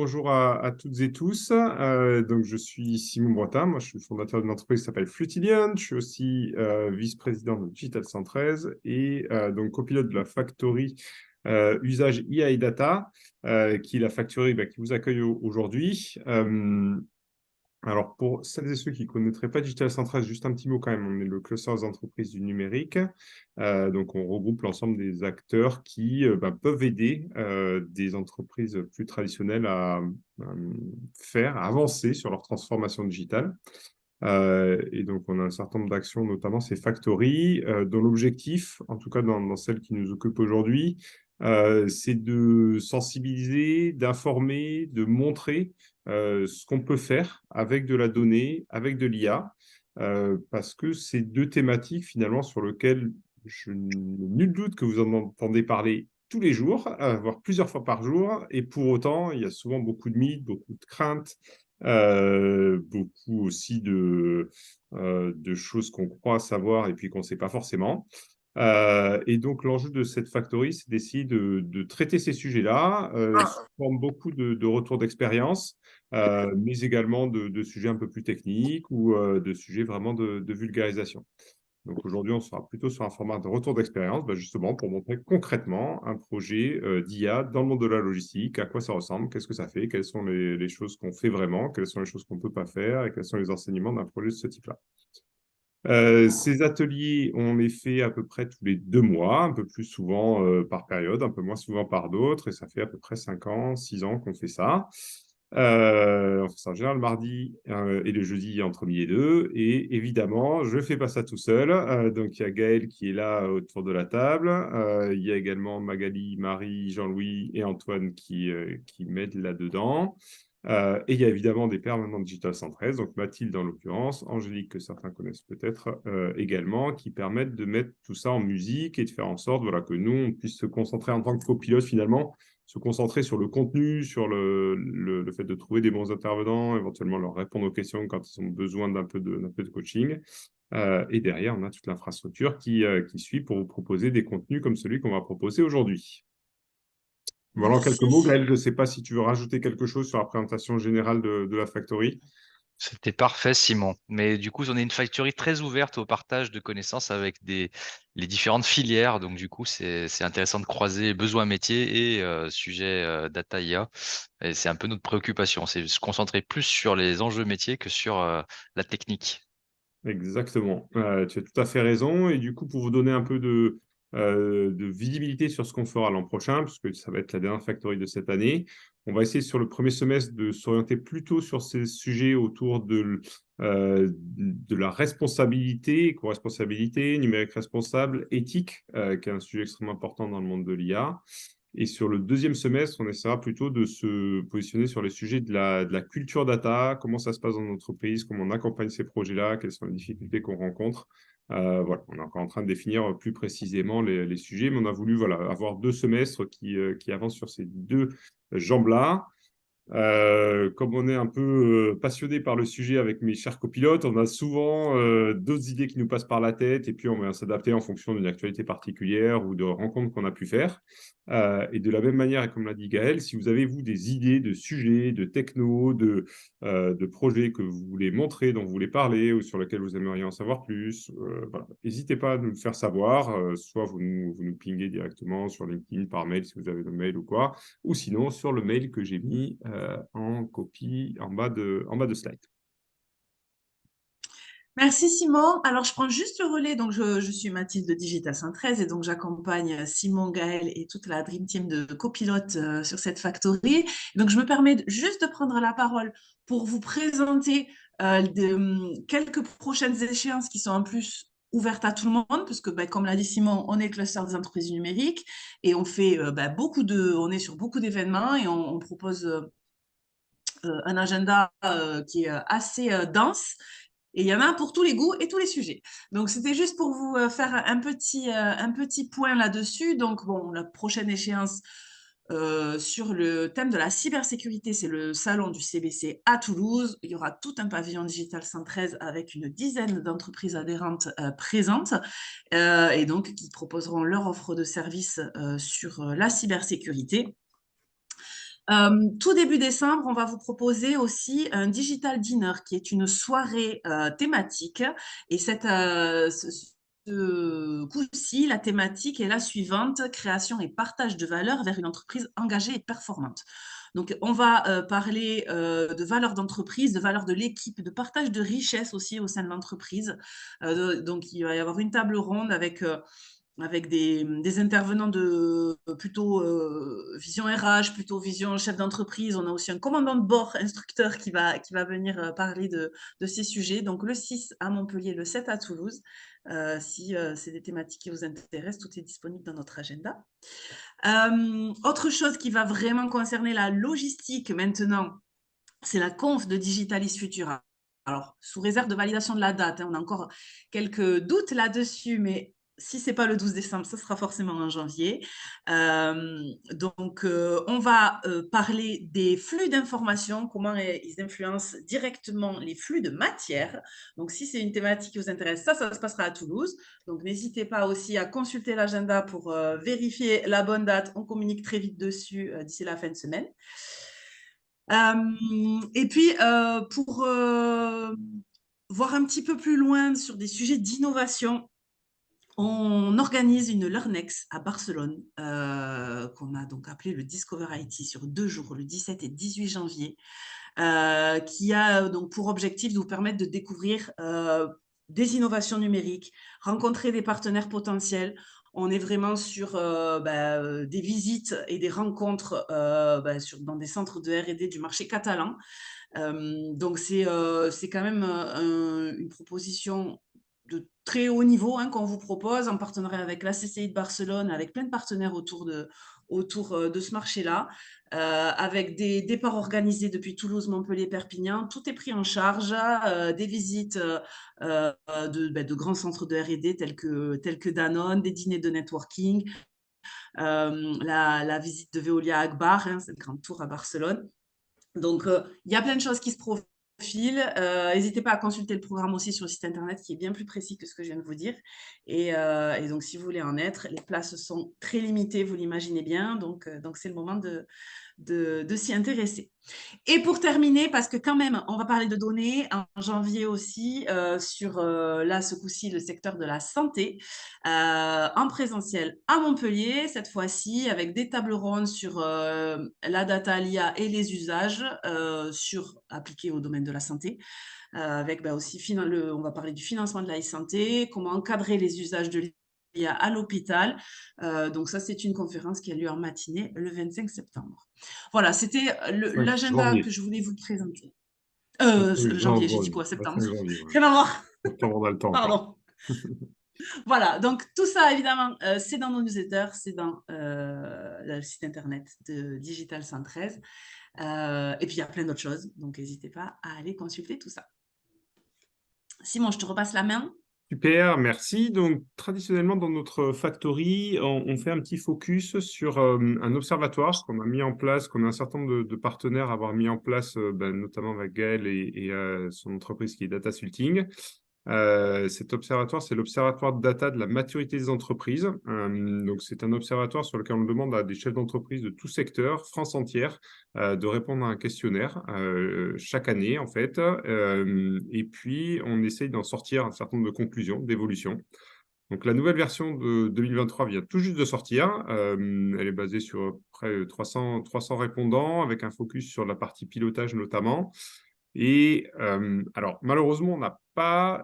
bonjour à toutes et tous. Donc, je suis Simon Bretin. Moi, je suis le fondateur d'une entreprise qui s'appelle Flutilion. Je suis aussi vice-président de Digital 113 et donc copilote de la factory usage IA et data, qui est la factory qui vous accueille aujourd'hui. Alors, pour celles et ceux qui ne connaîtraient pas Digital 113, juste un petit mot quand même. On est le cluster des entreprises du numérique. Donc, on regroupe l'ensemble des acteurs qui peuvent aider des entreprises plus traditionnelles à faire avancer sur leur transformation digitale. Et donc, on a un certain nombre d'actions, notamment ces factories, dont l'objectif, en tout cas dans celle qui nous occupe aujourd'hui, c'est de sensibiliser, d'informer, de montrer ce qu'on peut faire avec de la donnée, avec de l'IA, parce que c'est deux thématiques finalement sur lesquelles je n'ai nul doute que vous en entendez parler tous les jours, voire plusieurs fois par jour, et pour autant, il y a souvent beaucoup de mythes, beaucoup de craintes, beaucoup aussi de choses qu'on croit savoir et puis qu'on ne sait pas forcément. Et donc, l'enjeu de cette factory, c'est d'essayer de traiter ces sujets-là, sous forme beaucoup de retours d'expérience, mais également de sujets un peu plus techniques ou de sujets vraiment de vulgarisation. Donc aujourd'hui, on sera plutôt sur un format de retour d'expérience, justement pour montrer concrètement un projet d'IA dans le monde de la logistique, à quoi ça ressemble, qu'est-ce que ça fait, quelles sont les choses qu'on fait vraiment, quelles sont les choses qu'on ne peut pas faire et quels sont les enseignements d'un projet de ce type-là. Ces ateliers, on les fait à peu près tous les 2 mois, un peu plus souvent par période, un peu moins souvent par d'autres, et ça fait à peu près 5 ans, 6 ans qu'on fait ça. On fait ça en général le mardi et le jeudi entre midi et deux. Et évidemment, je ne fais pas ça tout seul. Donc, il y a Gaël qui est là autour de la table. Il y a également Magali, Marie, Jean-Louis et Antoine qui m'aident là-dedans. Et il y a évidemment des pairs maintenant de Digital 113, donc Mathilde en l'occurrence, Angélique que certains connaissent peut-être également, qui permettent de mettre tout ça en musique et de faire en sorte que nous, on puisse se concentrer en tant que copilote finalement, se concentrer sur le contenu, sur le fait de trouver des bons intervenants, éventuellement leur répondre aux questions quand ils ont besoin d'un peu de coaching. Et derrière, on a toute l'infrastructure qui suit pour vous proposer des contenus comme celui qu'on va proposer aujourd'hui. Voilà en quelques mots. Merci. Gaël, je ne sais pas si tu veux rajouter quelque chose sur la présentation générale de la Factory. C'était parfait, Simon. Mais du coup, on est une factory très ouverte au partage de connaissances avec les différentes filières. Donc, du coup, c'est intéressant de croiser besoins métiers et sujets data IA. Et c'est un peu notre préoccupation. C'est se concentrer plus sur les enjeux métiers que sur la technique. Exactement. Tu as tout à fait raison. Et du coup, pour vous donner un peu de visibilité sur ce qu'on fera l'an prochain, puisque ça va être la dernière Factory de cette année, on va essayer sur le premier semestre de s'orienter plutôt sur ces sujets autour de la responsabilité, éco-responsabilité, numérique responsable, éthique, qui est un sujet extrêmement important dans le monde de l'IA. Et sur le deuxième semestre, on essaiera plutôt de se positionner sur les sujets de la culture data, comment ça se passe dans l'entreprise, comment on accompagne ces projets-là, quelles sont les difficultés qu'on rencontre. Voilà, on est encore en train de définir plus précisément les sujets, mais on a voulu avoir 2 semestres qui avancent sur ces deux jambes-là. Comme on est un peu passionné par le sujet avec mes chers copilotes, on a souvent d'autres idées qui nous passent par la tête et puis on va s'adapter en fonction d'une actualité particulière ou de rencontres qu'on a pu faire. Et de la même manière, et comme l'a dit Gaël, si vous avez, vous, des idées de sujets, de techno, de projets que vous voulez montrer, dont vous voulez parler ou sur lesquels vous aimeriez en savoir plus, voilà, n'hésitez pas à nous le faire savoir. Soit vous nous pinguez directement sur LinkedIn, par mail si vous avez le mail ou quoi, ou sinon sur le mail que j'ai mis en copie en bas de slide. Merci Simon. Alors, je prends juste le relais. Donc, je suis Mathilde de Digital 113 et donc j'accompagne Simon, Gaël et toute la Dream Team de copilotes sur cette factory. Donc, je me permets juste de prendre la parole pour vous présenter quelques prochaines échéances qui sont en plus ouvertes à tout le monde, parce que, comme l'a dit Simon, on est le cluster des entreprises numériques et on fait on est sur beaucoup d'événements et on propose un agenda qui est assez dense. Et il y en a pour tous les goûts et tous les sujets. Donc, c'était juste pour vous faire un petit point là-dessus. Donc, bon, la prochaine échéance sur le thème de la cybersécurité, c'est le salon du CBC à Toulouse. Il y aura tout un pavillon Digital 113 avec une dizaine d'entreprises adhérentes présentes et donc qui proposeront leur offre de services sur la cybersécurité. Tout début décembre, on va vous proposer aussi un digital dinner qui est une soirée thématique. Et ce coup-ci, la thématique est la suivante: création et partage de valeur vers une entreprise engagée et performante. Donc, on va parler de valeurs d'entreprise, de valeurs de l'équipe, de partage de richesses aussi au sein de l'entreprise. Donc, il va y avoir une table ronde avec des intervenants de plutôt vision RH, plutôt vision chef d'entreprise. On a aussi un commandant de bord, instructeur qui va venir parler de ces sujets. Donc, le 6 à Montpellier, le 7 à Toulouse. Si c'est des thématiques qui vous intéressent, tout est disponible dans notre agenda. Autre chose qui va vraiment concerner la logistique maintenant, c'est la conf de Digitalis Futura. Alors, sous réserve de validation de la date, on a encore quelques doutes là-dessus, mais si ce n'est pas le 12 décembre, ce sera forcément en janvier. Donc, on va parler des flux d'informations, comment ils influencent directement les flux de matière. Donc, si c'est une thématique qui vous intéresse, ça se passera à Toulouse. Donc, n'hésitez pas aussi à consulter l'agenda pour vérifier la bonne date. On communique très vite dessus d'ici la fin de semaine. Et puis, pour voir un petit peu plus loin sur des sujets d'innovation, on organise une Learnex à Barcelone, qu'on a donc appelé le Discover IT, sur 2 jours, le 17 et 18 janvier, qui a donc pour objectif de vous permettre de découvrir des innovations numériques, rencontrer des partenaires potentiels. On est vraiment sur des visites et des rencontres dans des centres de R&D du marché catalan. Donc, c'est quand même une proposition de très haut niveau qu'on vous propose en partenariat avec la CCI de Barcelone, avec plein de partenaires autour de ce marché-là, avec des départs organisés depuis Toulouse, Montpellier, Perpignan. Tout est pris en charge, des visites de grands centres de R&D tels que Danone, des dîners de networking, la visite de Veolia Agbar, cette grande tour à Barcelone. Donc, il y a plein de choses qui se profilent. N'hésitez pas à consulter le programme aussi sur le site internet qui est bien plus précis que ce que je viens de vous dire. Et donc, si vous voulez en être, les places sont très limitées, vous l'imaginez bien. Donc c'est le moment de s'y intéresser. Et pour terminer, parce que quand même, on va parler de données en janvier aussi sur, là, ce coup-ci, le secteur de la santé, en présentiel à Montpellier, cette fois-ci, avec des tables rondes sur la data, l'IA et les usages appliqués au domaine de la santé. Avec aussi, on va parler du financement de la e-santé, comment encadrer les usages de l'IA à l'hôpital. Donc ça, c'est une conférence qui a lieu en matinée le 25 septembre. Voilà, c'était l'agenda que je voulais vous présenter. Janvier, j'ai dit quoi? Septembre. Rien à voir. Septembre, on a le temps. Pardon. Voilà, donc tout ça, évidemment, c'est dans nos newsletters, c'est dans le site internet de Digital 113. Et puis, il y a plein d'autres choses, donc n'hésitez pas à aller consulter tout ça. Simon, je te repasse la main. Super, merci. Donc, traditionnellement, dans notre factory, on fait un petit focus sur un observatoire qu'on a mis en place, qu'on a un certain nombre de partenaires à avoir mis en place, notamment avec Gaël et son entreprise qui est Datasulting. Cet observatoire, c'est l'observatoire de data de la maturité des entreprises. Donc, c'est un observatoire sur lequel on demande à des chefs d'entreprise de tout secteur, France entière, de répondre à un questionnaire chaque année, en fait. Et puis, on essaye d'en sortir un certain nombre de conclusions, d'évolutions. Donc, la nouvelle version de 2023 vient tout juste de sortir. Elle est basée sur près de 300 répondants, avec un focus sur la partie pilotage notamment. Et alors, malheureusement, on n'a pas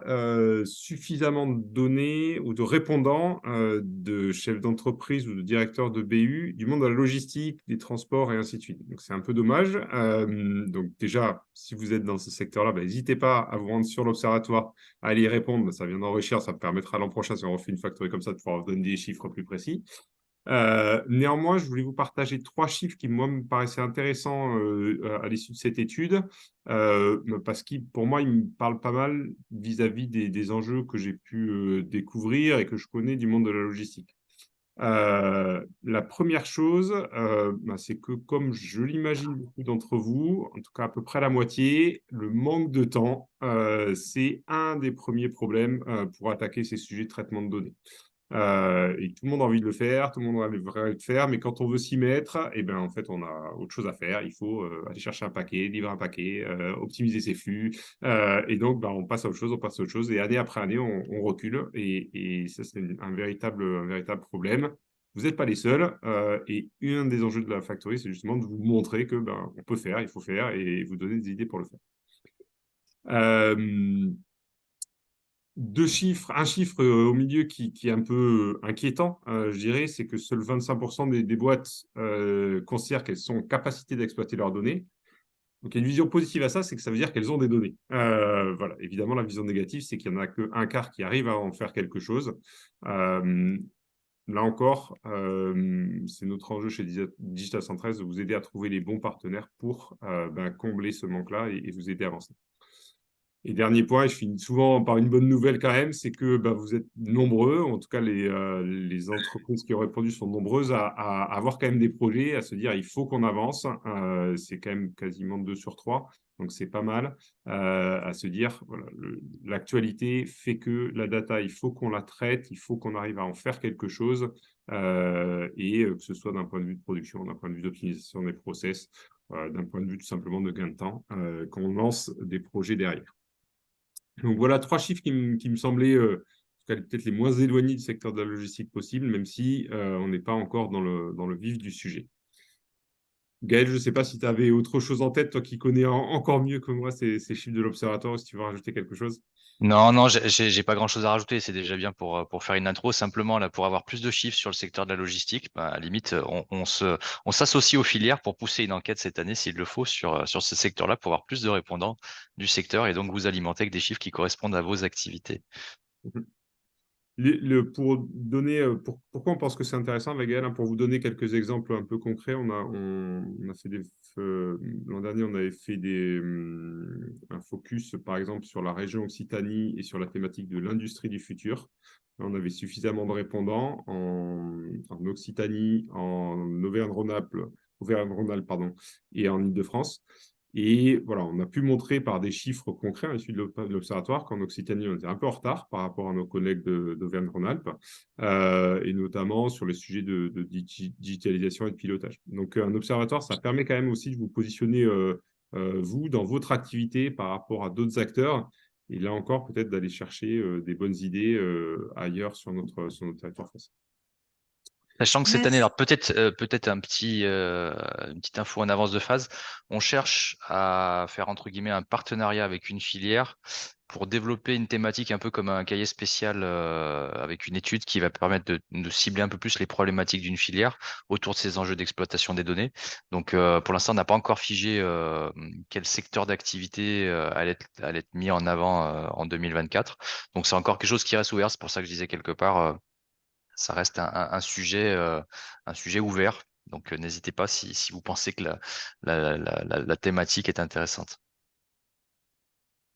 suffisamment de données ou de répondants de chefs d'entreprise ou de directeurs de BU du monde de la logistique, des transports et ainsi de suite. Donc, c'est un peu dommage. Donc, déjà, si vous êtes dans ce secteur-là, n'hésitez pas à vous rendre sur l'observatoire, à aller y répondre. Ça vient d'enrichir, ça permettra l'an prochain, si on refait une factory comme ça, de pouvoir vous donner des chiffres plus précis. Néanmoins, je voulais vous partager 3 chiffres qui, moi, me paraissaient intéressants à l'issue de cette étude, parce que pour moi, ils me parlent pas mal vis-à-vis des enjeux que j'ai pu découvrir et que je connais du monde de la logistique. La première chose, c'est que, comme je l'imagine beaucoup d'entre vous, en tout cas à peu près la moitié, le manque de temps, c'est un des premiers problèmes pour attaquer ces sujets de traitement de données. et tout le monde a envie de le faire, tout le monde a envie de le faire, mais quand on veut s'y mettre, eh ben, en fait, on a autre chose à faire. Il faut aller chercher un paquet, livrer un paquet, optimiser ses flux, et donc, on passe à autre chose, on passe à autre chose, et année après année, on recule, et ça, c'est un véritable problème. Vous n'êtes pas les seuls, et un des enjeux de la factory, c'est justement de vous montrer que on peut faire, il faut faire, et vous donner des idées pour le faire. Un chiffre au milieu qui est un peu inquiétant, je dirais, c'est que seuls 25% des boîtes considèrent qu'elles sont en capacité d'exploiter leurs données. Donc, il y a une vision positive à ça, c'est que ça veut dire qu'elles ont des données. Voilà. Évidemment, la vision négative, c'est qu'il n'y en a qu'un quart qui arrive à en faire quelque chose. Là encore, c'est notre enjeu chez Digital 113 de vous aider à trouver les bons partenaires pour combler ce manque-là et vous aider à avancer. Et dernier point, et je finis souvent par une bonne nouvelle quand même, c'est que vous êtes nombreux, en tout cas les entreprises qui ont répondu sont nombreuses à avoir quand même des projets, à se dire il faut qu'on avance. C'est quand même quasiment 2 sur 3, donc c'est pas mal. À se dire, voilà, l'actualité fait que la data, il faut qu'on la traite, il faut qu'on arrive à en faire quelque chose, et que ce soit d'un point de vue de production, d'un point de vue d'optimisation des process, d'un point de vue tout simplement de gain de temps, qu'on lance des projets derrière. Donc voilà 3 chiffres qui me semblaient peut-être les moins éloignés du secteur de la logistique possible, même si on n'est pas encore dans le vif du sujet. Gaël, je ne sais pas si tu avais autre chose en tête, toi qui connais encore mieux que moi ces chiffres de l'Observatoire, ou si tu veux rajouter quelque chose. Non, j'ai pas grand-chose à rajouter. C'est déjà bien pour faire une intro. Simplement, là, pour avoir plus de chiffres sur le secteur de la logistique, à la limite, on s'associe aux filières pour pousser une enquête cette année, s'il le faut, sur ce secteur-là, pour avoir plus de répondants du secteur et donc vous alimenter avec des chiffres qui correspondent à vos activités. Pourquoi on pense que c'est intéressant, Gaël, hein, pour vous donner quelques exemples un peu concrets, on a fait l'an dernier, on avait fait un focus, par exemple, sur la région Occitanie et sur la thématique de l'industrie du futur. On avait suffisamment de répondants en Occitanie, en Auvergne-Rhône-Alpes, pardon, et en Île-de-France. Et voilà, on a pu montrer par des chiffres concrets issus de l'Observatoire qu'en Occitanie, on était un peu en retard par rapport à nos collègues d'Auvergne-Rhône-Alpes, et notamment sur les sujets de digitalisation et de pilotage. Donc, un observatoire, ça permet quand même aussi de vous positionner, vous, dans votre activité par rapport à d'autres acteurs. Et là encore, peut-être d'aller chercher des bonnes idées ailleurs sur notre territoire français. Sachant que cette année, Merci. alors peut-être une petite info en avance de phase, on cherche à faire entre guillemets un partenariat avec une filière pour développer une thématique un peu comme un cahier spécial avec une étude qui va permettre de cibler un peu plus les problématiques d'une filière autour de ces enjeux d'exploitation des données. Donc pour l'instant, on n'a pas encore figé quel secteur d'activité allait être mis en avant en 2024. Donc c'est encore quelque chose qui reste ouvert. C'est pour ça que je disais quelque part ça reste un sujet ouvert. Donc, n'hésitez pas si vous pensez que la thématique est intéressante.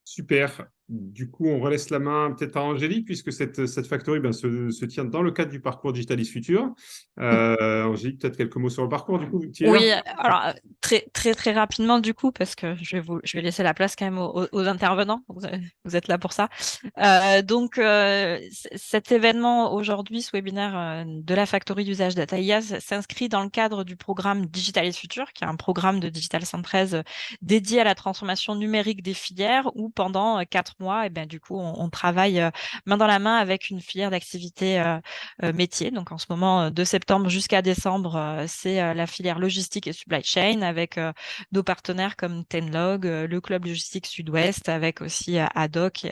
Super. Du coup, on relaisse la main peut-être à Angélique, puisque cette factory se tient dans le cadre du parcours Digitalis Futur. Angélique, peut-être quelques mots sur le parcours, du coup, tu es Oui, là. alors très très très rapidement du coup parce que je vais laisser la place quand même aux intervenants. Vous êtes là pour ça. Cet événement aujourd'hui, ce webinaire de la Factory d'usage Data IA s'inscrit dans le cadre du programme Digitalis Future, qui est un programme de Digital 113 dédié à la transformation numérique des filières, où pendant 4 mois, et bien du coup, on travaille main dans la main avec une filière d'activité métier. Donc en ce moment, de septembre jusqu'à décembre, c'est la filière logistique et supply chain avec nos partenaires comme Tenlog, le Club Logistique Sud-Ouest, avec aussi Adoc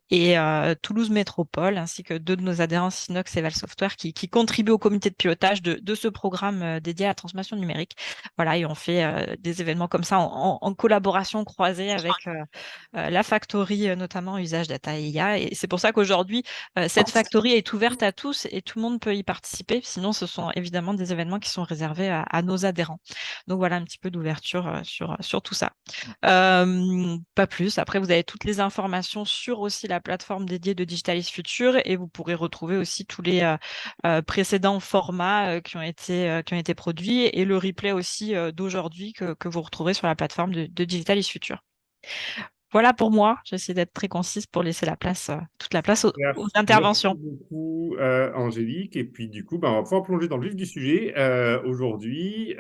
et Toulouse Métropole, ainsi que 2 de nos adhérents Synox et Val Software qui contribuent au comité de pilotage de ce programme dédié à la transformation numérique. Voilà, et on fait des événements comme ça en collaboration croisée avec la factory, notamment usage data et IA. Et c'est pour ça qu'aujourd'hui, cette factory est ouverte à tous et tout le monde peut y participer. Sinon, ce sont évidemment des événements qui sont réservés à nos adhérents. Donc voilà un petit peu d'ouverture sur tout ça. Pas plus. Après, vous avez toutes les informations sur aussi la plateforme dédiée de Digitalis Future et vous pourrez retrouver aussi tous les précédents formats qui ont été produits et le replay aussi d'aujourd'hui que vous retrouverez sur la plateforme de Digitalis Future. Voilà pour moi. J'essaie d'être très concise pour laisser toute la place aux Merci interventions. beaucoup, Angélique. Et puis, du coup, on va pouvoir plonger dans le vif du sujet aujourd'hui.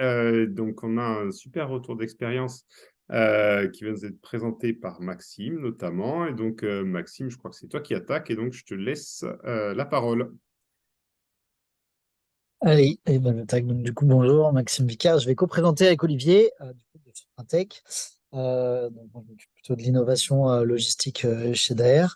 Donc, on a un super retour d'expérience qui va nous être présenté par Maxime, notamment. Et donc, Maxime, je crois que c'est toi qui attaque. Et donc, je te laisse la parole. Allez, et ben, donc, du coup, bonjour, Maxime Vicard. Je vais co-présenter avec Olivier, du coup, de Fintech. Donc, moi, je m'occupe plutôt de l'innovation logistique chez Daher,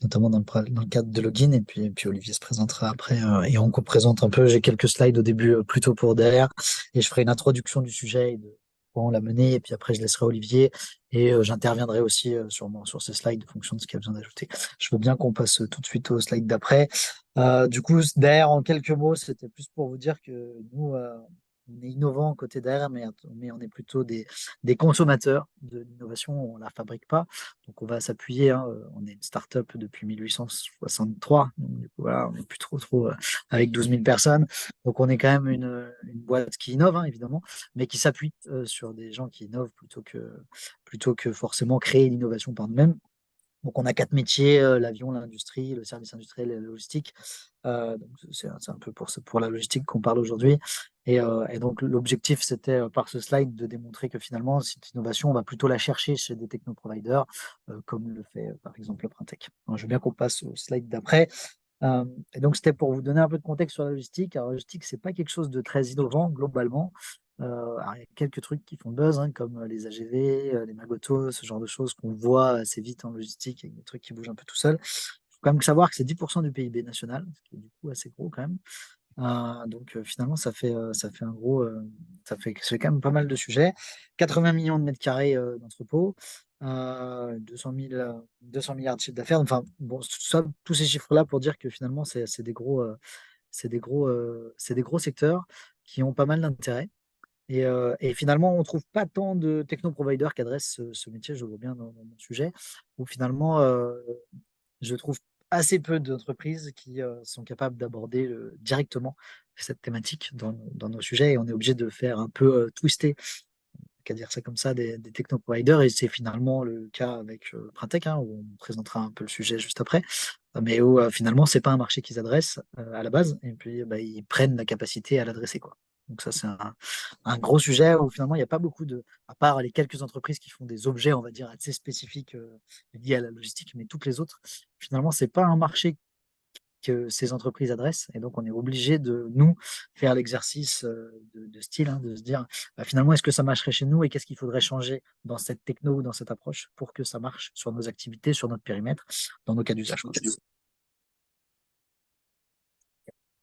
notamment dans le cadre de Login. Et puis Olivier se présentera après et on co-présente un peu. J'ai quelques slides au début plutôt pour Daher et je ferai une introduction du sujet et de comment on l'a mené. Et puis après, je laisserai Olivier et j'interviendrai aussi sûrement sur ces slides en fonction de ce qu'il y a besoin d'ajouter. Je veux bien qu'on passe tout de suite au slide d'après. Du coup, d'ailleurs, en quelques mots, c'était plus pour vous dire que nous, on est innovant côté d'air, mais on est plutôt des consommateurs de l'innovation, on la fabrique pas. Donc, on va s'appuyer, hein, on est une start-up depuis 1863. Donc, du coup, voilà, on n'est plus trop avec 12 000 personnes. Donc, on est quand même une boîte qui innove, hein, évidemment, mais qui s'appuie sur des gens qui innovent plutôt que forcément créer l'innovation par nous-mêmes. Donc, on a 4 métiers, l'avion, l'industrie, le service industriel et la logistique. Donc, c'est un peu pour la logistique qu'on parle aujourd'hui. Et donc, l'objectif, c'était par ce slide de démontrer que finalement, cette innovation, on va plutôt la chercher chez des technoproviders, comme le fait par exemple le Printec. Alors, je veux bien qu'on passe au slide d'après. Et donc, c'était pour vous donner un peu de contexte sur la logistique. Alors, la logistique, c'est pas quelque chose de très innovant globalement. Alors, il y a quelques trucs qui font buzz, hein, comme les AGV, les Magoto, ce genre de choses qu'on voit assez vite en logistique, avec des trucs qui bougent un peu tout seuls. Il faut quand même savoir que c'est 10% du PIB national, ce qui est du coup assez gros quand même. Donc, finalement, ça fait ça fait quand même pas mal de sujets. 80 millions de mètres carrés d'entrepôts, 200 milliards de chiffre d'affaires. Enfin, bon, tous ces chiffres-là pour dire que finalement, c'est des gros secteurs qui ont pas mal d'intérêt. Et finalement, on ne trouve pas tant de techno-providers qui adressent ce métier, je le vois bien dans mon sujet, où finalement, je trouve assez peu d'entreprises qui sont capables d'aborder directement cette thématique dans nos sujets. Et on est obligé de faire un peu twister, qu'à dire ça comme ça, des techno-providers. Et c'est finalement le cas avec Printec, hein, où on présentera un peu le sujet juste après. Mais où finalement, c'est pas un marché qu'ils adressent à la base. Et puis, bah, ils prennent la capacité à l'adresser, quoi. Donc ça, c'est un gros sujet où finalement, il n'y a pas beaucoup à part les quelques entreprises qui font des objets, on va dire, assez spécifiques liés à la logistique, mais toutes les autres, finalement, c'est pas un marché que ces entreprises adressent. Et donc, on est obligé de, nous, faire l'exercice de style, hein, de se dire, bah, finalement, est-ce que ça marcherait chez nous et qu'est-ce qu'il faudrait changer dans cette techno ou dans cette approche pour que ça marche sur nos activités, sur notre périmètre, dans nos cas d'usage.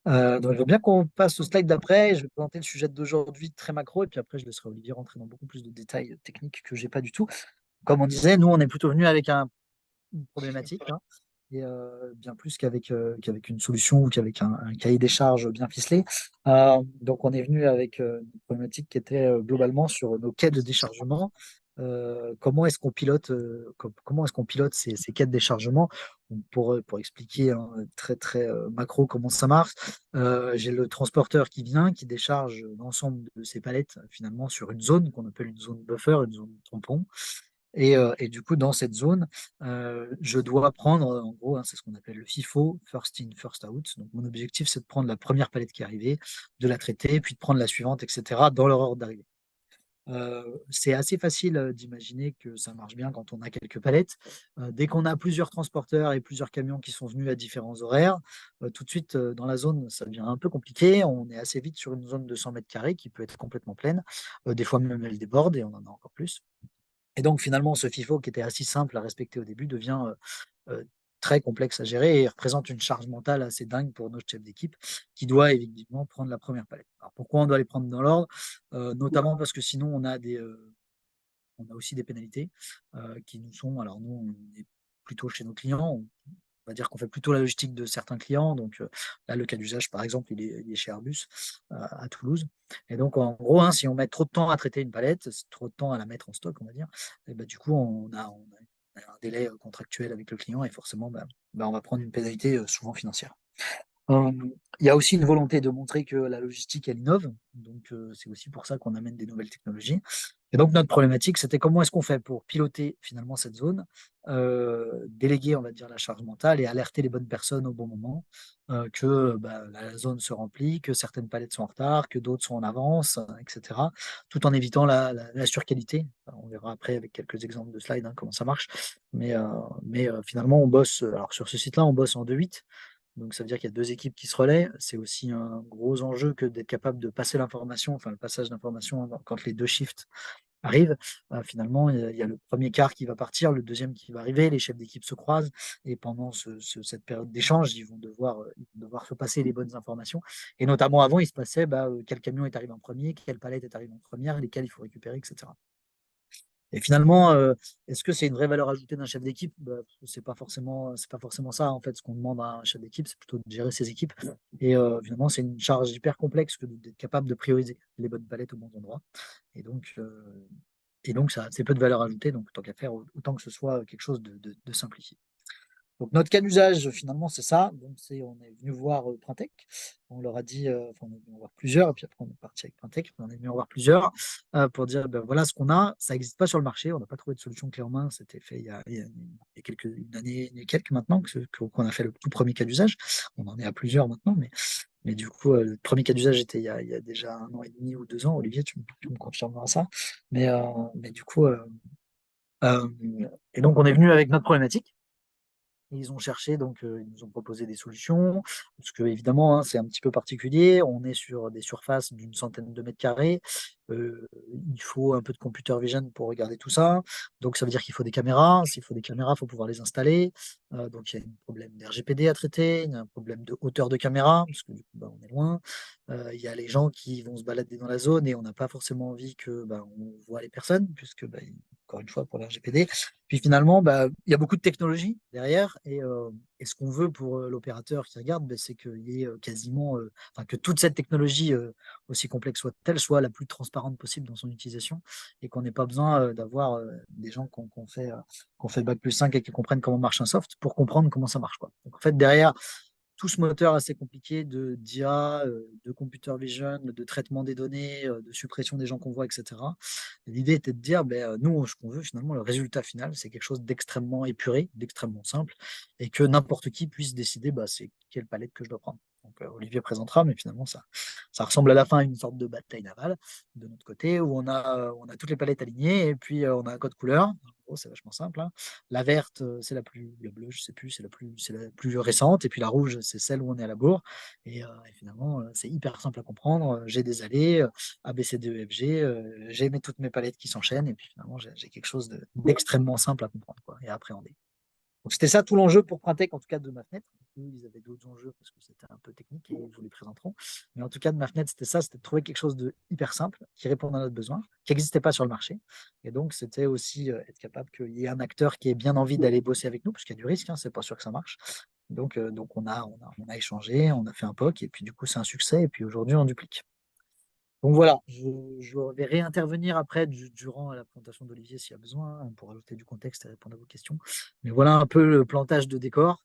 Donc, je veux bien qu'on passe au slide d'après. Je vais présenter le sujet d'aujourd'hui très macro et puis après, je laisserai Olivier rentrer dans beaucoup plus de détails techniques que j'ai pas du tout. Comme on disait, nous, on est plutôt venu avec une problématique, hein, et bien plus qu'avec une solution ou qu'avec un cahier des charges bien ficelé. Donc, on est venu avec une problématique qui était globalement sur nos quais de déchargement. Comment est-ce qu'on pilote, comment est-ce qu'on pilote ces quais de déchargement? Pour expliquer hein, très très macro comment ça marche, j'ai le transporteur qui vient, qui décharge l'ensemble de ces palettes finalement sur une zone qu'on appelle une zone buffer, une zone tampon. Et du coup, dans cette zone, je dois prendre, en gros, hein, c'est ce qu'on appelle le FIFO, first in, first out. Donc, mon objectif, c'est de prendre la première palette qui est arrivée, de la traiter, puis de prendre la suivante, etc., dans leur ordre d'arrivée. C'est assez facile d'imaginer que ça marche bien quand on a quelques palettes. Dès qu'on a plusieurs transporteurs et plusieurs camions qui sont venus à différents horaires, tout de suite, dans la zone, ça devient un peu compliqué. On est assez vite sur une zone de 100 mètres carrés qui peut être complètement pleine. Des fois, même elle déborde et on en a encore plus. Et donc, finalement, ce FIFO qui était assez simple à respecter au début devient très complexe à gérer et représente une charge mentale assez dingue pour notre chef d'équipe qui doit évidemment prendre la première palette. Alors, pourquoi on doit les prendre dans l'ordre? Notamment parce que sinon, on a aussi des pénalités qui nous sont. Alors, nous, on est plutôt chez nos clients. On va dire qu'on fait plutôt la logistique de certains clients. Donc là, le cas d'usage, par exemple, il est chez Airbus à Toulouse. Et donc, en gros, hein, si on met trop de temps à traiter une palette, c'est trop de temps à la mettre en stock, on va dire, et bah, du coup, on a un délai contractuel avec le client et forcément, on va prendre une pénalité souvent financière. Euh, Il y a aussi une volonté de montrer que la logistique, elle innove. Donc, c'est aussi pour ça qu'on amène des nouvelles technologies. Et donc, notre problématique, c'était comment est-ce qu'on fait pour piloter finalement cette zone, déléguer, on va dire, la charge mentale et alerter les bonnes personnes au bon moment, que la zone se remplit, que certaines palettes sont en retard, que d'autres sont en avance, etc. Tout en évitant la surqualité. Alors, on verra après avec quelques exemples de slides comment ça marche. Mais finalement, on bosse, alors sur ce site-là, on bosse en 2-8. Donc, ça veut dire qu'il y a deux équipes qui se relaient. C'est aussi un gros enjeu que d'être capable de passer l'information, enfin le passage d'information quand les deux shifts arrivent. Finalement, il y a le premier quart qui va partir, le deuxième qui va arriver, les chefs d'équipe se croisent et pendant cette période d'échange, ils vont devoir se passer les bonnes informations. Et notamment avant, il se passait quel camion est arrivé en premier, quelle palette est arrivée en première, lesquelles il faut récupérer, etc. Et finalement, est-ce que c'est une vraie valeur ajoutée d'un chef d'équipe? C'est pas forcément ça, en fait, ce qu'on demande à un chef d'équipe, c'est plutôt de gérer ses équipes. Et finalement, c'est une charge hyper complexe que d'être capable de prioriser les bonnes palettes aux bons endroits. Et donc, ça, c'est peu de valeur ajoutée, donc tant qu'à faire, autant que ce soit quelque chose de simplifié. Donc notre cas d'usage, finalement, c'est ça. Donc on est venu voir Printec. On leur a dit, enfin, on est venu en voir plusieurs, et puis après on est parti avec Printec, mais on est venu en voir plusieurs pour dire, ben, voilà ce qu'on a. Ça n'existe pas sur le marché. On n'a pas trouvé de solution clé en main. C'était fait une année et quelques maintenant qu'on a fait le tout premier cas d'usage. On en est à plusieurs maintenant, mais du coup, le premier cas d'usage était il y a déjà 1 an et demi ou 2 ans. Olivier, tu me confirmeras ça. Mais du coup, euh, et donc on est venu avec notre problématique. Ils ont cherché, donc ils nous ont proposé des solutions, parce que évidemment, hein, c'est un petit peu particulier. On est sur des surfaces d'une centaine de mètres carrés. Il faut un peu de computer vision pour regarder tout ça. Donc ça veut dire qu'il faut des caméras. S'il faut des caméras, il faut pouvoir les installer. Donc il y a un problème d'RGPD à traiter, il y a un problème de hauteur de caméra, parce que du coup, on est loin. Il y a les gens qui vont se balader dans la zone et on n'a pas forcément envie que on voit les personnes, puisque encore une fois pour la RGPD. Puis finalement, il y a beaucoup de technologie derrière et ce qu'on veut pour l'opérateur qui regarde, c'est qu'il y ait quasiment, que toute cette technologie, aussi complexe soit-elle, soit la plus transparente possible dans son utilisation et qu'on n'ait pas besoin d'avoir des gens qu'on fait bac+5 et qui comprennent comment marche un soft pour comprendre comment ça marche, quoi. Donc en fait, derrière, tout ce moteur assez compliqué d'IA, de computer vision, de traitement des données, de suppression des gens qu'on voit, etc. L'idée était de dire, nous, ce qu'on veut finalement, le résultat final, c'est quelque chose d'extrêmement épuré, d'extrêmement simple, et que n'importe qui puisse décider, c'est quelle palette que je dois prendre. Donc, Olivier présentera, mais finalement, ça ressemble à la fin à une sorte de bataille navale de notre côté, où on a toutes les palettes alignées, et puis on a un code couleur. En gros, c'est vachement simple, hein. La verte, c'est la bleue, je sais plus, c'est la plus récente, et puis la rouge, c'est celle où on est à la bourre. Et finalement, c'est hyper simple à comprendre. J'ai des allées, A, B, C, D, E, F, G, j'ai toutes mes palettes qui s'enchaînent, et puis finalement, j'ai quelque chose d'extrêmement simple à comprendre, quoi, et à appréhender. Donc c'était ça tout l'enjeu pour Printec, en tout cas de ma fenêtre. Eux, ils avaient d'autres enjeux parce que c'était un peu technique et ils vous les présenteront. Mais en tout cas, de ma fenêtre, c'était ça, c'était de trouver quelque chose de hyper simple qui réponde à notre besoin, qui n'existait pas sur le marché. Et donc, c'était aussi être capable qu'il y ait un acteur qui ait bien envie d'aller bosser avec nous, parce qu'il y a du risque, hein, c'est pas sûr que ça marche. Donc on a échangé, on a fait un POC, et puis du coup, c'est un succès, et puis aujourd'hui, on duplique. Donc voilà, je vais réintervenir après durant la présentation d'Olivier s'il y a besoin, hein, pour ajouter du contexte et répondre à vos questions. Mais voilà un peu le plantage de décor.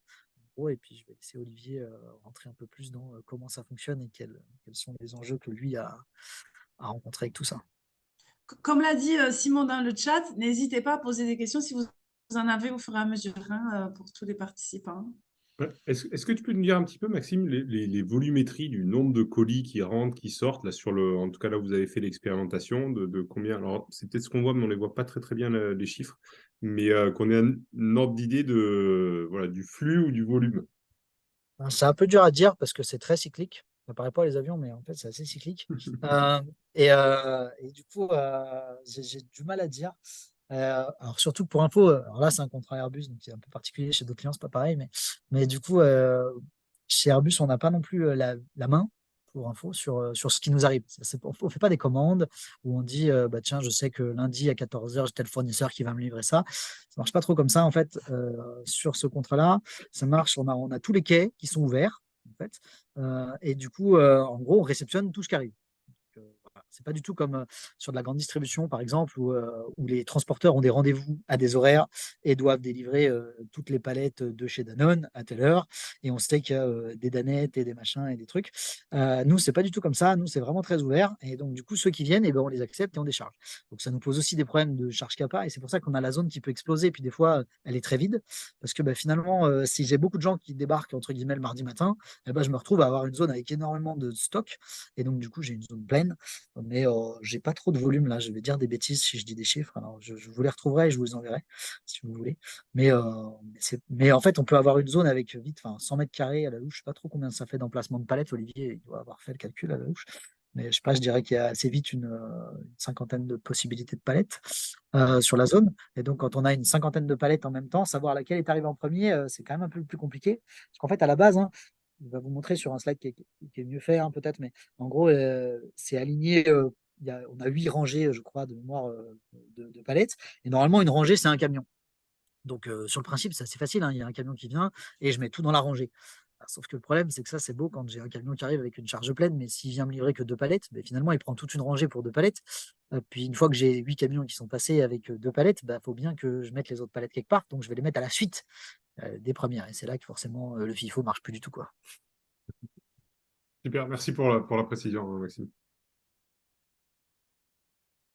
Et puis je vais laisser Olivier rentrer un peu plus dans comment ça fonctionne et quels sont les enjeux que lui a rencontrés avec tout ça. Comme l'a dit Simon dans le chat, n'hésitez pas à poser des questions si vous en avez au fur et à mesure, hein, pour tous les participants. Ouais. Est-ce que tu peux nous dire un petit peu, Maxime, les volumétries du nombre de colis qui rentrent, qui sortent, là en tout cas là où vous avez fait l'expérimentation, de combien? Alors c'est peut-être ce qu'on voit, mais on ne les voit pas très très bien les chiffres, mais qu'on ait un ordre d'idée voilà, du flux ou du volume. C'est un peu dur à dire parce que c'est très cyclique. Ça paraît pas les avions, mais en fait c'est assez cyclique. Et du coup, j'ai du mal à dire. Alors surtout pour info, alors là c'est un contrat Airbus, donc c'est un peu particulier chez d'autres clients, c'est pas pareil, mais du coup chez Airbus on n'a pas non plus la main pour info sur ce qui nous arrive. On fait pas des commandes où on dit tiens je sais que lundi à 14h j'ai tel fournisseur qui va me livrer ça. Ça marche pas trop comme ça en fait. Sur ce contrat-là, ça marche. On a tous les quais qui sont ouverts en fait, et du coup en gros on réceptionne tout ce qui arrive. C'est pas du tout comme sur de la grande distribution, par exemple, où les transporteurs ont des rendez-vous à des horaires et doivent délivrer toutes les palettes de chez Danone à telle heure. Et on sait qu'il y a des danettes et des machins et des trucs. Nous, c'est pas du tout comme ça. Nous, c'est vraiment très ouvert. Et donc, du coup, ceux qui viennent, eh ben, on les accepte et on décharge. Donc, ça nous pose aussi des problèmes de charge capa. Et c'est pour ça qu'on a la zone qui peut exploser. Et puis, des fois, elle est très vide. Parce que finalement, si j'ai beaucoup de gens qui débarquent, entre guillemets, le mardi matin, eh ben, je me retrouve à avoir une zone avec énormément de stock. Et donc, du coup, j'ai une zone pleine. Mais j'ai pas trop de volume là. Je vais dire des bêtises si je dis des chiffres. Alors, je vous les retrouverai et je vous les enverrai si vous voulez. Mais en fait, on peut avoir une zone avec vite, 100 mètres carrés à la louche. Je sais pas trop combien ça fait d'emplacement de palettes. Olivier, il doit avoir fait le calcul à la louche. Mais je sais pas, je dirais qu'il y a assez vite une cinquantaine de possibilités de palettes sur la zone. Et donc, quand on a une cinquantaine de palettes en même temps, savoir laquelle est arrivée en premier, c'est quand même un peu plus compliqué. Parce qu'en fait, à la base, hein, je vais vous montrer sur un slide qui est mieux fait, hein, peut-être, mais en gros, c'est aligné. On a 8 rangées, je crois, de mémoire de palettes. Et normalement, une rangée, c'est un camion. Donc, sur le principe, c'est assez facile, hein. Il y a un camion qui vient et je mets tout dans la rangée. Sauf que le problème, c'est que ça, c'est beau quand j'ai un camion qui arrive avec une charge pleine, mais s'il vient me livrer que 2 palettes, ben, finalement, il prend toute une rangée pour 2 palettes. Puis une fois que j'ai 8 camions qui sont passés avec 2 palettes, il faut bien que je mette les autres palettes quelque part. Donc, je vais les mettre à la suite des premières. Et c'est là que forcément, le FIFO marche plus du tout, quoi. Super, merci pour la précision, Maxime.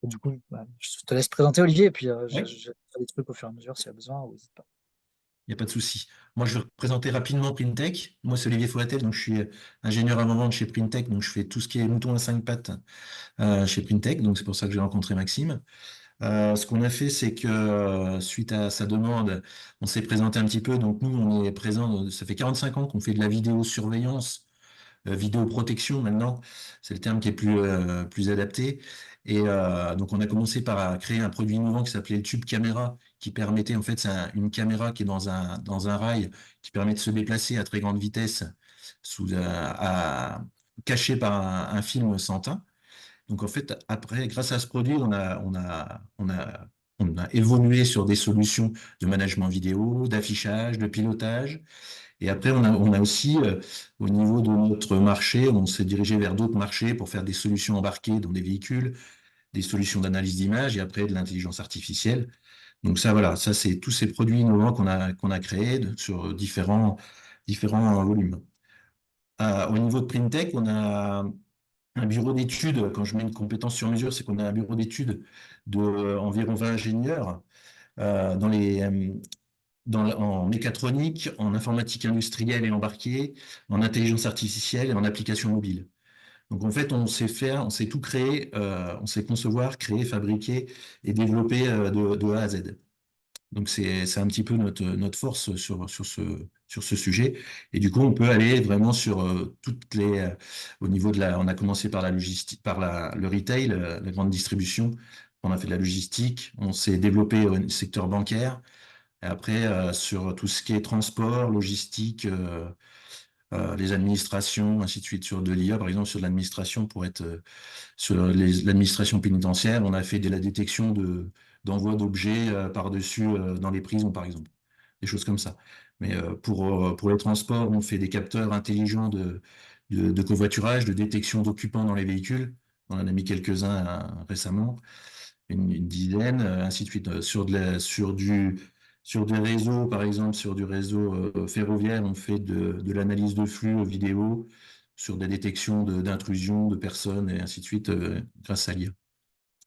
Et du coup, je te laisse présenter, Olivier, et puis Ouais. je ferai des trucs au fur et à mesure s'il y a besoin, ou n'hésite pas. Il n'y a pas de souci. Moi, je vais présenter rapidement Printech. Moi, c'est Olivier Foatel, donc je suis ingénieur avant-vente chez Printech, donc je fais tout ce qui est mouton à 5 pattes chez Printech, donc c'est pour ça que j'ai rencontré Maxime. Ce qu'on a fait, c'est que suite à sa demande, on s'est présenté un petit peu. Donc nous, on est présent, ça fait 45 ans qu'on fait de la vidéosurveillance, vidéoprotection maintenant, c'est le terme qui est plus adapté. Et donc on a commencé par créer un produit innovant qui s'appelait le tube caméra, qui permettait, en fait, c'est une caméra qui est dans un rail, qui permet de se déplacer à très grande vitesse, caché par un film sans teint. Donc en fait, après, grâce à ce produit, on a évolué sur des solutions de management vidéo, d'affichage, de pilotage. Et après, on a aussi, au niveau de notre marché, on s'est dirigé vers d'autres marchés pour faire des solutions embarquées dans des véhicules, des solutions d'analyse d'image et après de l'intelligence artificielle. Donc ça, voilà, ça c'est tous ces produits innovants qu'on a créés sur différents volumes. Au niveau de Printech, on a un bureau d'études. Quand je mets une compétence sur mesure, c'est qu'on a un bureau d'études d'environ 20 ingénieurs en mécatronique, en informatique industrielle et embarquée, en intelligence artificielle et en application mobile. Donc en fait, on sait tout créer, on sait concevoir, créer, fabriquer et développer de A à Z. Donc c'est un petit peu notre force sur ce sujet. Et du coup, on peut aller vraiment sur au niveau on a commencé par la logistique, le retail, la grande distribution. On a fait de la logistique, on s'est développé au secteur bancaire. Et après, sur tout ce qui est transport, logistique, les administrations, ainsi de suite, sur de l'IA, par exemple, sur l'administration, sur l'administration pénitentiaire, on a fait de la détection d'envoi d'objets par-dessus dans les prisons, par exemple. Des choses comme ça. Mais pour les transports, on fait des capteurs intelligents de covoiturage, de détection d'occupants dans les véhicules. On en a mis quelques-uns récemment, une dizaine, ainsi de suite. Sur des réseaux, par exemple, sur du réseau ferroviaire, on fait de l'analyse de flux vidéo, sur des détections d'intrusion de personnes et ainsi de suite, grâce à l'IA.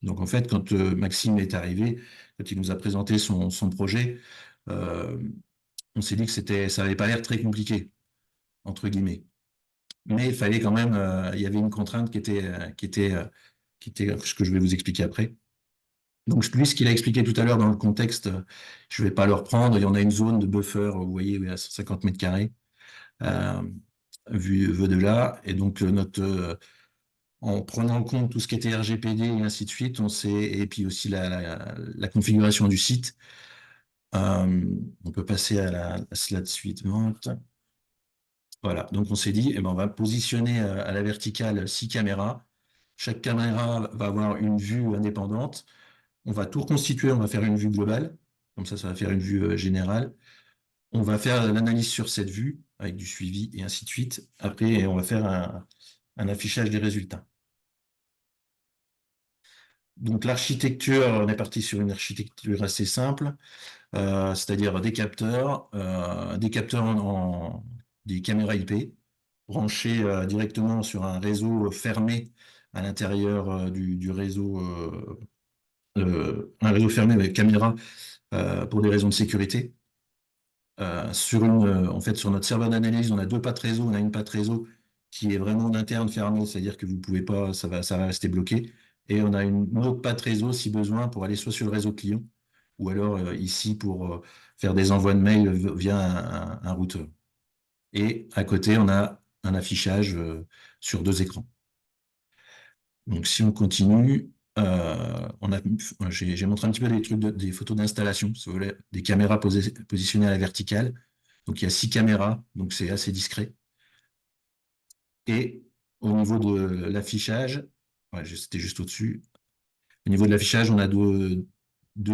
Donc en fait, quand Maxime est arrivé, quand il nous a présenté son projet, on s'est dit que ça n'avait pas l'air très compliqué, entre guillemets. Mais il fallait quand même, il y avait une contrainte qui était ce que je vais vous expliquer après. Donc, lui, ce qu'il a expliqué tout à l'heure dans le contexte, je ne vais pas le reprendre. Il y en a une zone de buffer, vous voyez, à 150 mètres carrés, vu de là. Et donc, en prenant en compte tout ce qui était RGPD et ainsi de suite, et puis aussi la configuration du site. On peut passer à la slide suivante. Voilà, donc on s'est dit, on va positionner à la verticale 6 caméras. Chaque caméra va avoir une vue indépendante. On va tout reconstituer, on va faire une vue globale, comme ça va faire une vue générale. On va faire l'analyse sur cette vue, avec du suivi et ainsi de suite. Après, on va faire un affichage des résultats. Donc l'architecture, on est parti sur une architecture assez simple, c'est-à-dire des capteurs des caméras IP branchés directement sur un réseau fermé à l'intérieur du réseau, un réseau fermé avec caméra pour des raisons de sécurité. En fait, sur notre serveur d'analyse, on a deux pattes réseau. On a une patte réseau qui est vraiment en interne fermée, c'est-à-dire que vous pouvez pas, ça va rester bloqué. Et on a une autre patte réseau, si besoin, pour aller soit sur le réseau client, ou alors ici pour faire des envois de mail via un routeur. Et à côté, on a un affichage sur deux écrans. Donc, si on continue, j'ai montré un petit peu des trucs, des photos d'installation, si vous voulez, des caméras positionnées à la verticale. Donc, il y a 6 caméras, donc c'est assez discret. Et au niveau de l'affichage, ouais, c'était juste au-dessus. Au niveau de l'affichage, on a deux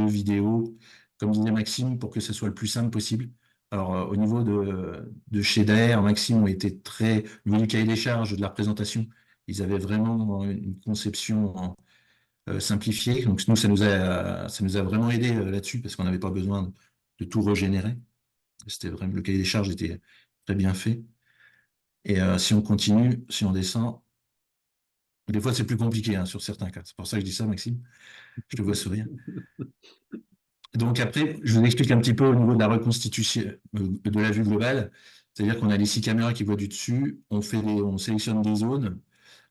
vidéos, comme disait Maxime, pour que ce soit le plus simple possible. Alors, au niveau de chez Daer, Maxime ont été très, au niveau du cahier des charges, de la représentation, ils avaient vraiment une conception simplifiée. Donc, nous, ça nous a vraiment aidé là-dessus, parce qu'on n'avait pas besoin de tout régénérer. C'était vraiment, le cahier des charges était très bien fait. Et si on continue, si on descend, des fois c'est plus compliqué hein, sur certains cas. C'est pour ça que je dis ça, Maxime. Je te vois sourire. Donc après, je vous explique un petit peu au niveau de la reconstitution de la vue globale. C'est-à-dire qu'on a les 6 caméras qui voient du dessus, on sélectionne des zones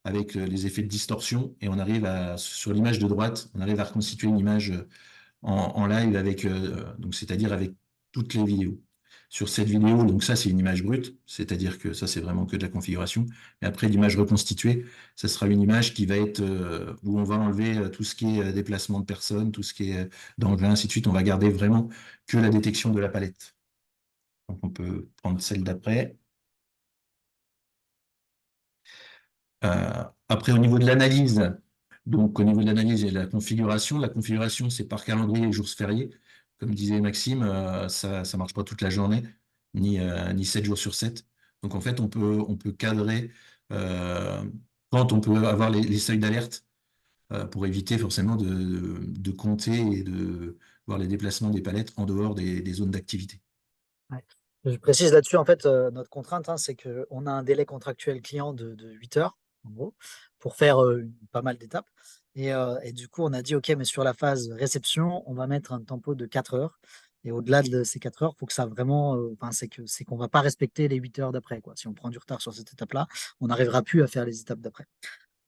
avec les effets de distorsion et on arrive sur l'image de droite, on arrive à reconstituer une image en live avec, donc c'est-à-dire avec toutes les vidéos. Sur cette vidéo, donc ça c'est une image brute, c'est-à-dire que ça c'est vraiment que de la configuration. Et après l'image reconstituée, ça sera une image qui va être où on va enlever tout ce qui est déplacement de personnes, tout ce qui est d'engins, ainsi de suite. On va garder vraiment que la détection de la palette. Donc on peut prendre celle d'après. Après au niveau de l'analyse, donc au niveau de l'analyse et de la configuration, c'est par calendrier et jours fériés. Comme disait Maxime, ça ne marche pas toute la journée, ni 7 jours sur 7. Donc en fait, on peut cadrer quand on peut avoir les seuils d'alerte pour éviter forcément de compter et de voir les déplacements des palettes en dehors des zones d'activité. Ouais. Je précise là-dessus, en fait, notre contrainte, hein, c'est qu'on a un délai contractuel client de 8 heures, en gros, pour faire pas mal d'étapes. Et du coup, on a dit, OK, mais sur la phase réception, on va mettre un tempo de 4 heures. Et au-delà de ces 4 heures, il faut que ça vraiment, c'est qu'on ne va pas respecter les 8 heures d'après, quoi. Si on prend du retard sur cette étape-là, on n'arrivera plus à faire les étapes d'après.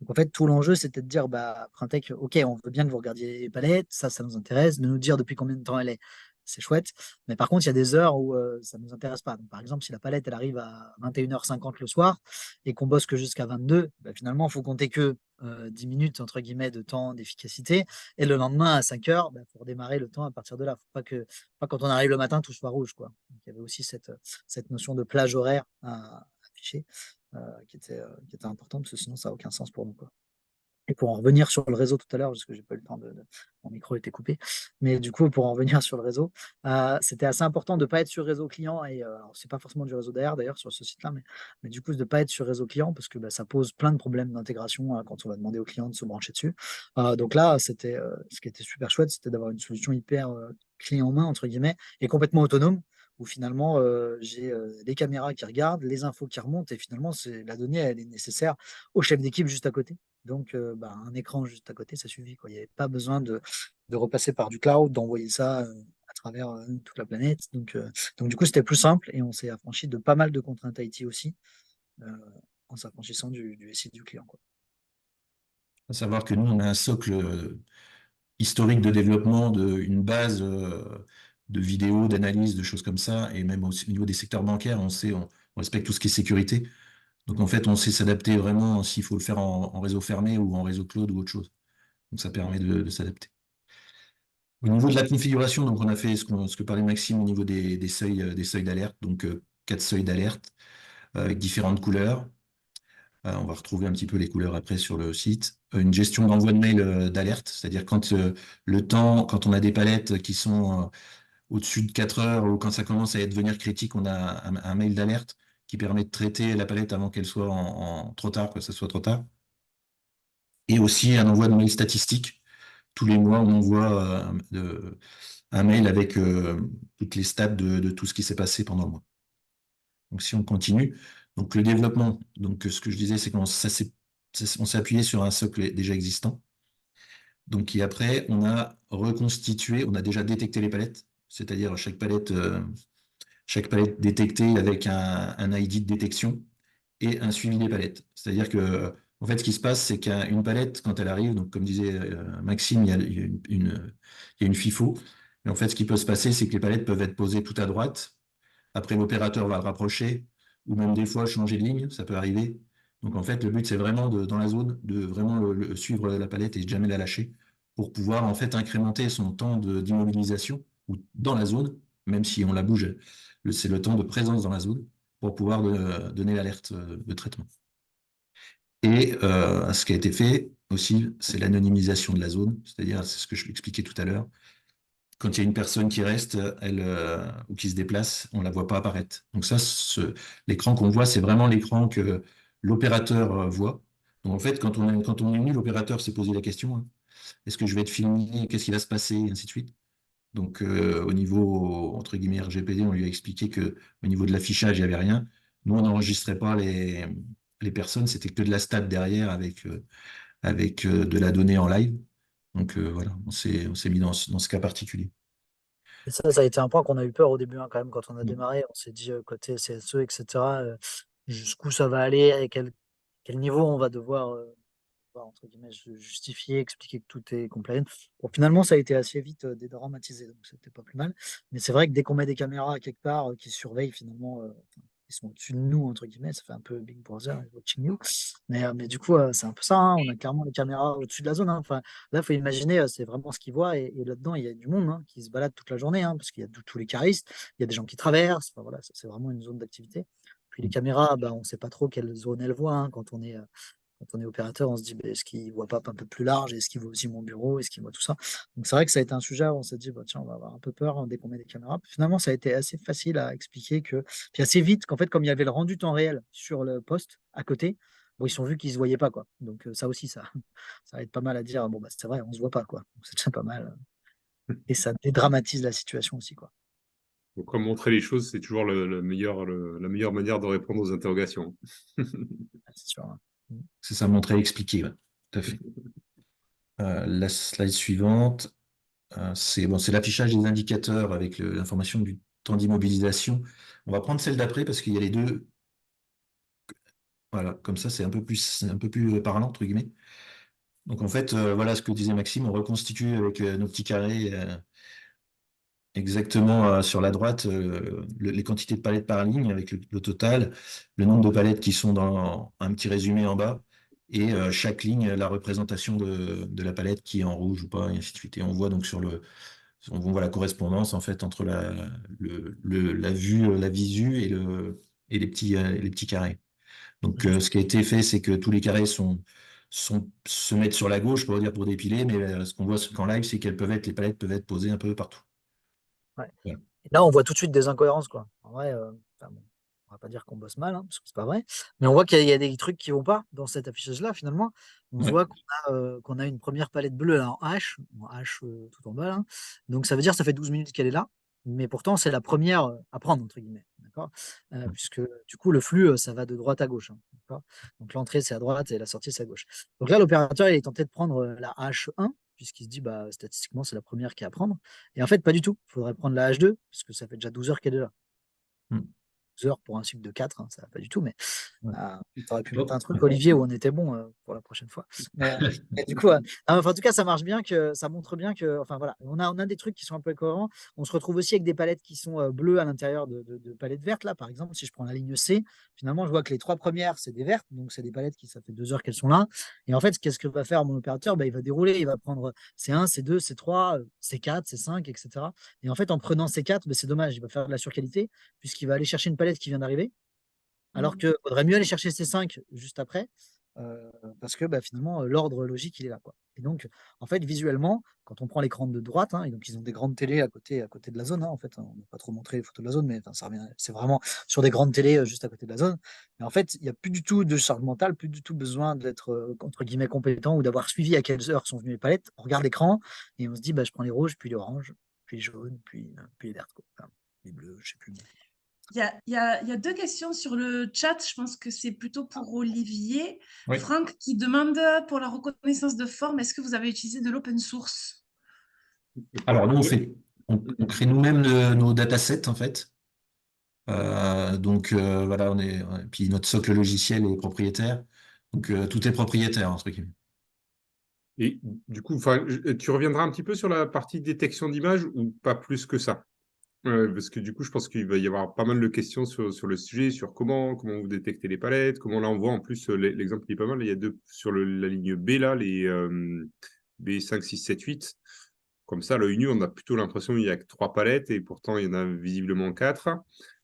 Donc en fait, tout l'enjeu, c'était de dire, bah, Printec, OK, on veut bien que vous regardiez les palettes, ça nous intéresse, de nous dire depuis combien de temps elle est, c'est chouette. Mais par contre, il y a des heures où ça ne nous intéresse pas. Donc, par exemple, si la palette, elle arrive à 21h50 le soir et qu'on bosse que jusqu'à 22, bah, finalement, il faut compter que 10 minutes, entre guillemets, de temps d'efficacité. Et le lendemain, à 5 heures, il faut redémarrer le temps à partir de là. Il ne faut pas quand on arrive le matin, tout soit rouge, quoi. Donc, il y avait aussi cette notion de plage horaire à afficher. Qui était importante, parce que sinon ça n'a aucun sens pour nous, quoi. Et pour en revenir sur le réseau tout à l'heure, parce que j'ai pas eu le temps mon micro était coupé, mais du coup, pour en revenir sur le réseau, c'était assez important de ne pas être sur réseau client, et alors c'est pas forcément du réseau d'ailleurs sur ce site-là, mais du coup, de ne pas être sur réseau client, parce que ça pose plein de problèmes d'intégration quand on va demander au client de se brancher dessus. Donc là, ce qui était super chouette, c'était d'avoir une solution hyper clé en main, entre guillemets, et complètement autonome, où finalement j'ai les caméras qui regardent, les infos qui remontent, et finalement la donnée elle est nécessaire au chef d'équipe juste à côté. Donc un écran juste à côté, ça suffit, quoi. Il n'y avait pas besoin de repasser par du cloud, d'envoyer ça à travers toute la planète. Donc du coup, c'était plus simple et on s'est affranchi de pas mal de contraintes IT aussi en s'affranchissant du SI du client, quoi. À savoir que nous, on a un socle historique de développement, une base de vidéos, d'analyse, de choses comme ça, et même au niveau des secteurs bancaires, on respecte tout ce qui est sécurité. Donc en fait, on sait s'adapter vraiment s'il faut le faire en réseau fermé ou en réseau cloud ou autre chose. Donc ça permet de s'adapter. Au niveau de la configuration, donc on a fait ce que parlait Maxime au niveau des seuils d'alerte, donc 4 seuils d'alerte avec différentes couleurs. On va retrouver un petit peu les couleurs après sur le site. Une gestion d'envoi de mail d'alerte, c'est-à-dire quand on a des palettes qui sont au-dessus de 4 heures ou quand ça commence à devenir critique, on a un mail d'alerte qui permet de traiter la palette avant qu'elle soit trop tard, que ce soit trop tard. Et aussi un envoi de mail statistique tous les mois, on envoie un mail avec toutes les stats de tout ce qui s'est passé pendant le mois. Donc, si on continue, donc le développement, donc ce que je disais, c'est qu'on s'est appuyé sur un socle déjà existant. Donc, et après, on a reconstitué, on a déjà détecté les palettes, c'est-à-dire chaque palette détectée avec un ID de détection et un suivi des palettes. C'est-à-dire que, en fait, ce qui se passe, c'est qu'une palette, quand elle arrive, donc comme disait Maxime, il y a une FIFO. Et en fait, ce qui peut se passer, c'est que les palettes peuvent être posées tout à droite. Après, l'opérateur va le rapprocher, ou même des fois changer de ligne, ça peut arriver. Donc, en fait, le but, c'est vraiment, dans la zone, de vraiment suivre la palette et jamais la lâcher pour pouvoir, en fait, incrémenter son temps d'immobilisation ou dans la zone, même si on la bouge, c'est le temps de présence dans la zone pour pouvoir donner l'alerte de traitement. Et ce qui a été fait aussi, c'est l'anonymisation de la zone, c'est-à-dire, c'est ce que je l'expliquais tout à l'heure, quand il y a une personne qui reste ou qui se déplace, on ne la voit pas apparaître. Donc ça, l'écran qu'on voit, c'est vraiment l'écran que l'opérateur voit. Donc en fait, quand on est venu, l'opérateur s'est posé la question, hein, est-ce que je vais être filmé, qu'est-ce qui va se passer, et ainsi de suite. Donc au niveau, entre guillemets, RGPD, on lui a expliqué qu'au niveau de l'affichage, il n'y avait rien. Nous, on n'enregistrait pas les personnes, c'était que de la stat derrière avec de la donnée en live. Donc voilà, on s'est mis dans ce cas particulier. Et ça a été un point qu'on a eu peur au début, hein, quand même, quand on a démarré. On s'est dit, côté CSE, etc., jusqu'où ça va aller, et quel niveau on va devoir, entre guillemets, justifier, expliquer que tout est compliant. Bon, finalement, ça a été assez vite dédramatisé, donc c'était pas plus mal. Mais c'est vrai que dès qu'on met des caméras quelque part qui surveillent, finalement, ils sont au-dessus de nous, entre guillemets, ça fait un peu Big Brother watching you. Mais du coup, c'est un peu ça, hein, on a clairement les caméras au-dessus de la zone, hein. Enfin, là, il faut imaginer, c'est vraiment ce qu'ils voient. Et là-dedans, il y a du monde, hein, qui se balade toute la journée, hein, parce qu'il y a tous les caristes, il y a des gens qui traversent. Enfin, voilà, c'est vraiment une zone d'activité. Puis les caméras, bah, on ne sait pas trop quelle zone elles voient, hein, quand on est opérateur, on se dit, bah, est-ce qu'il ne voit pas un peu plus large? Est-ce qu'il voit aussi mon bureau? Est-ce qu'il voit tout ça? Donc c'est vrai que ça a été un sujet où on s'est dit, bah, tiens, on va avoir un peu peur, hein, dès qu'on met des caméras. Puis finalement, ça a été assez facile à expliquer puis assez vite, qu'en fait, comme il y avait le rendu temps réel sur le poste à côté, bon, ils sont vus qu'ils ne se voyaient pas, quoi. Donc ça aussi, ça va être pas mal à dire, bon, bah, c'est vrai, on ne se voit pas, quoi. Donc c'est déjà pas mal. Et ça dédramatise la situation aussi, quoi. Donc, comme montrer les choses, c'est toujours la meilleure manière de répondre aux interrogations. C'est sûr, hein. C'est ça, montrer, expliquer, ouais, tout à fait. La slide suivante, c'est l'affichage des indicateurs avec l'information du temps d'immobilisation. On va prendre celle d'après parce qu'il y a les deux. Voilà, comme ça, c'est un peu plus parlant, entre guillemets. Donc en fait, voilà ce que disait Maxime, on reconstitue avec nos petits carrés exactement sur la droite les quantités de palettes par ligne avec le total, le nombre de palettes qui sont dans un petit résumé en bas, et chaque ligne, la représentation de la palette qui est en rouge ou pas, et ainsi de suite. Et on voit donc on voit la correspondance en fait entre la vue, la visu et les petits carrés. Donc ce qui a été fait, c'est que tous les carrés se mettent sur la gauche, pour dire, pour dépiler, mais ce qu'on voit qu'en live, c'est les palettes peuvent être posées un peu partout. Ouais. Voilà. Et là, on voit tout de suite des incohérences, quoi. En vrai, enfin, bon, on va pas dire qu'on bosse mal, hein, parce que c'est pas vrai. Mais on voit qu'il y a des trucs qui vont pas dans cet affichage-là, finalement. On Ouais. voit qu'on a une première palette bleue là, en H tout en bas, là. Donc ça veut dire que ça fait 12 minutes qu'elle est là. Mais pourtant, c'est la première à prendre, entre guillemets. D'accord. Puisque du coup, le flux, ça va de droite à gauche, hein, d'accord. Donc l'entrée, c'est à droite et la sortie, c'est à gauche. Donc là, l'opérateur, il est tenté de prendre la H1, puisqu'il se dit, bah, statistiquement, c'est la première qui est à prendre. Et en fait, pas du tout. Il faudrait prendre la H2, parce que ça fait déjà 12 heures qu'elle est là. Mm. 12 heures pour un cycle de 4, hein, ça va pas du tout, mais Ouais. tu aurais pu mettre un truc, Olivier, où on était bon pour la prochaine fois. Mais du coup, enfin, en tout cas, ça marche bien, ça montre bien que, enfin voilà, on a des trucs qui sont un peu cohérents. On se retrouve aussi avec des palettes qui sont bleues à l'intérieur de palettes vertes. Là, par exemple, si je prends la ligne C, finalement, je vois que les 3 premières, c'est des vertes, donc c'est des palettes qui, ça fait 2 heures qu'elles sont là. Et en fait, qu'est-ce que va faire mon opérateur? Bah, il va dérouler, il va prendre C1, C2, C3, C4, C5, etc. Et en fait, en prenant C4, bah, c'est dommage, il va faire de la surqualité, puisqu'il va aller chercher une palette qui vient d'arriver. Alors qu'il faudrait mieux aller chercher C5 juste après, parce que finalement, l'ordre logique, il est là, quoi. Et donc, en fait, visuellement, quand on prend l'écran de droite, et donc ils ont des grandes télés à côté de la zone, en fait, on n'a pas trop montré les photos de la zone, mais ça revient, c'est vraiment sur des grandes télés juste à côté de la zone. Mais en fait, il n'y a plus du tout de charge mentale, plus du tout besoin d'être, entre guillemets, compétent ou d'avoir suivi à quelles heures sont venues les palettes. On regarde l'écran et on se dit, je prends les rouges, puis les oranges, puis les jaunes, puis les vertes, quoi. Enfin, les bleus, je sais plus. Il y a deux questions sur le chat. Je pense que c'est plutôt pour Olivier. Oui. Franck qui demande pour la reconnaissance de forme, est-ce que vous avez utilisé de l'open source? Alors, nous, on crée nous-mêmes nos datasets, en fait. Donc, voilà, puis notre socle logiciel est propriétaire. Donc, tout est propriétaire, entre guillemets. Et du coup, tu reviendras un petit peu sur la partie détection d'image ou pas plus que ça? Parce que du coup, je pense qu'il va y avoir pas mal de questions sur le sujet, sur comment vous détectez les palettes, comment là on voit en plus l'exemple il est pas mal. Il y a sur la ligne B là, les B5, 6, 7, 8. Comme ça, l'œil nu, on a plutôt l'impression qu'il n'y a que 3 palettes et pourtant il y en a visiblement 4.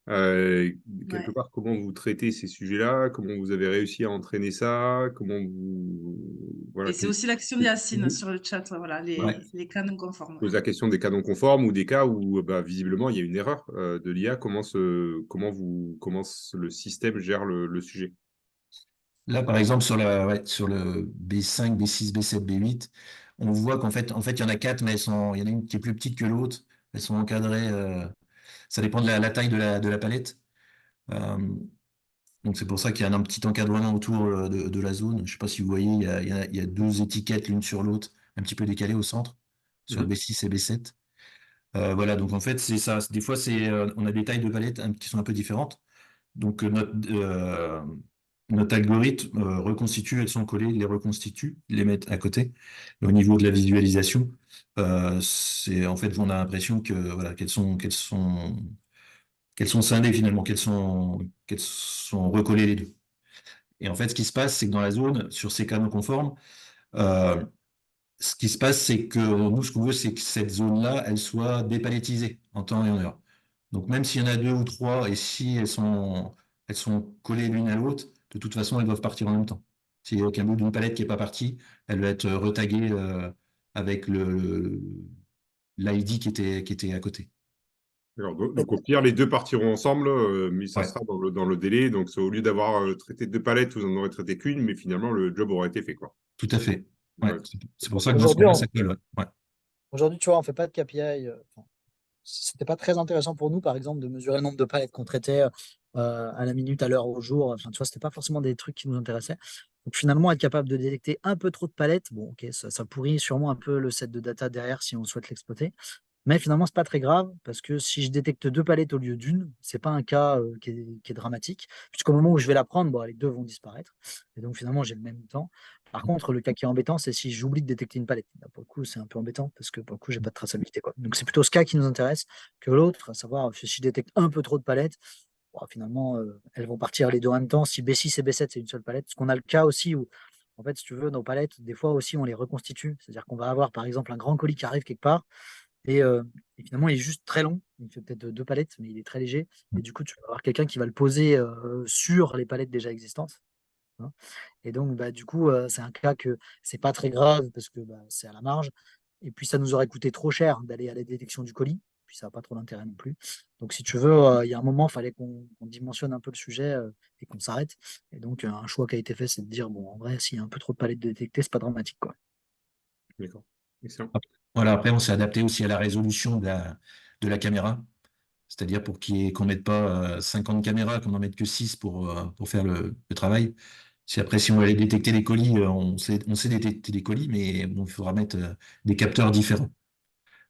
Quelque part, comment vous traitez ces sujets-là? Comment vous avez réussi à entraîner ça? Comment vous... Voilà, Et c'est aussi l'action de Yacine sur le chat, voilà, les cas non conformes. pose la question des cas non conformes ou des cas où visiblement il y a une erreur de l'IA. Comment le système gère le sujet? Là, par exemple, sur le B5, B6, B7, B8, on voit qu'en fait, il y en a 4, mais il y en a une qui est plus petite que l'autre. Elles sont encadrées. Ça dépend de la taille de la palette. Donc, c'est pour ça qu'il y a un petit encadrement autour de la zone. Je ne sais pas si vous voyez, il y a 2 étiquettes l'une sur l'autre, un petit peu décalées au centre, sur B6 et B7. Voilà, donc en fait, c'est ça. Des fois, on a des tailles de palettes qui sont un peu différentes. Donc, notre algorithme reconstitue, elles sont collées, il les reconstitue, il les met à côté. Et au niveau de la visualisation, en fait, on a l'impression que voilà, qu'elles sont scindées finalement, qu'elles sont recollées les deux. Et en fait, ce qui se passe, c'est que dans la zone, sur ces canaux conformes, euh, ce qui se passe, c'est que nous, ce qu'on veut, c'est que cette zone-là, elle soit dépalettisée en temps et en heure. Donc, même s'il y en a 2 ou 3, et si elles sont collées l'une à l'autre, de toute façon, elles doivent partir en même temps. S'il n'y a aucun bout d'une palette qui n'est pas parti, elle va être retaguée avec l'ID qui était à côté. Donc, au pire, les deux partiront ensemble, mais ça Ouais. sera dans le délai. Donc, au lieu d'avoir traité 2 palettes, vous en aurez traité qu'une, mais finalement, le job aura été fait, quoi. Tout à fait. Ouais. Ouais. C'est pour ça que dans ce cas-là, ça colle. Ouais. Aujourd'hui, tu vois, on fait pas de KPI. C'était pas très intéressant pour nous, par exemple, de mesurer le nombre de palettes qu'on traitait à la minute, à l'heure, au jour. Enfin, tu vois, c'était pas forcément des trucs qui nous intéressaient. Donc finalement, être capable de détecter un peu trop de palettes, bon, ok, ça pourrit sûrement un peu le set de data derrière si on souhaite l'exploiter. Mais finalement, c'est pas très grave parce que si je détecte 2 palettes au lieu d'une, c'est pas un cas qui est dramatique, puisqu'au moment où je vais la prendre, les 2 vont disparaître. Et donc finalement, j'ai le même temps. Par contre, le cas qui est embêtant, c'est si j'oublie de détecter une palette. Là, pour le coup, c'est un peu embêtant parce que pour le coup, j'ai pas de traçabilité, quoi. Donc c'est plutôt ce cas qui nous intéresse que l'autre, à savoir si je détecte un peu trop de palettes, finalement, elles vont partir les deux en même temps. Si B6 et B7, c'est une seule palette, parce qu'on a le cas aussi où, en fait, si tu veux, nos palettes, des fois aussi, on les reconstitue. C'est-à-dire qu'on va avoir, par exemple, un grand colis qui arrive quelque part et finalement, il est juste très long. Il fait peut-être 2 palettes, mais il est très léger. Et du coup, tu vas avoir quelqu'un qui va le poser sur les palettes déjà existantes, hein. Et donc, du coup, c'est un cas que c'est pas très grave parce que c'est à la marge. Et puis, ça nous aurait coûté trop cher d'aller à la détection du colis. Puis, ça n'a pas trop d'intérêt non plus. Donc, si tu veux, il y a un moment, il fallait qu'on dimensionne un peu le sujet et qu'on s'arrête. Et donc, un choix qui a été fait, c'est de dire, bon, en vrai, s'il y a un peu trop de palettes détectées, c'est pas dramatique, quoi. D'accord. Excellent. Voilà, après, on s'est adapté aussi à la résolution de la caméra. C'est-à-dire qu'on ne mette pas 50 caméras, qu'on n'en mette que 6 pour faire le travail. Après, si on va aller détecter les colis, on sait détecter les colis, mais bon, il faudra mettre des capteurs différents.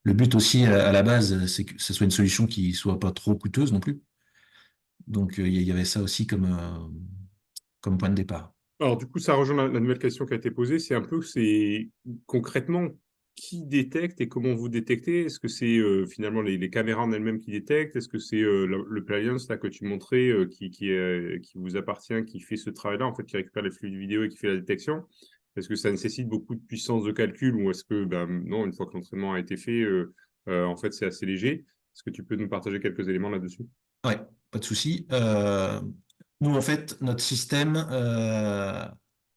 Le but aussi, à la base, c'est que ce soit une solution qui ne soit pas trop coûteuse non plus. Donc, il y avait ça aussi comme point de départ. Alors, du coup, ça rejoint la nouvelle question qui a été posée. C'est concrètement qui détecte et comment vous détectez? Est-ce que c'est finalement les caméras en elles-mêmes qui détectent? Est-ce que c'est le Pliance là, que tu montrais qui vous appartient, qui fait ce travail-là, en fait, qui récupère les flux de vidéo et qui fait la détection? Est-ce que ça nécessite beaucoup de puissance de calcul ou est-ce que, non, une fois que l'entraînement a été fait, en fait, c'est assez léger? Est-ce que tu peux nous partager quelques éléments là-dessus? Ouais, pas de souci. Nous, en fait, notre système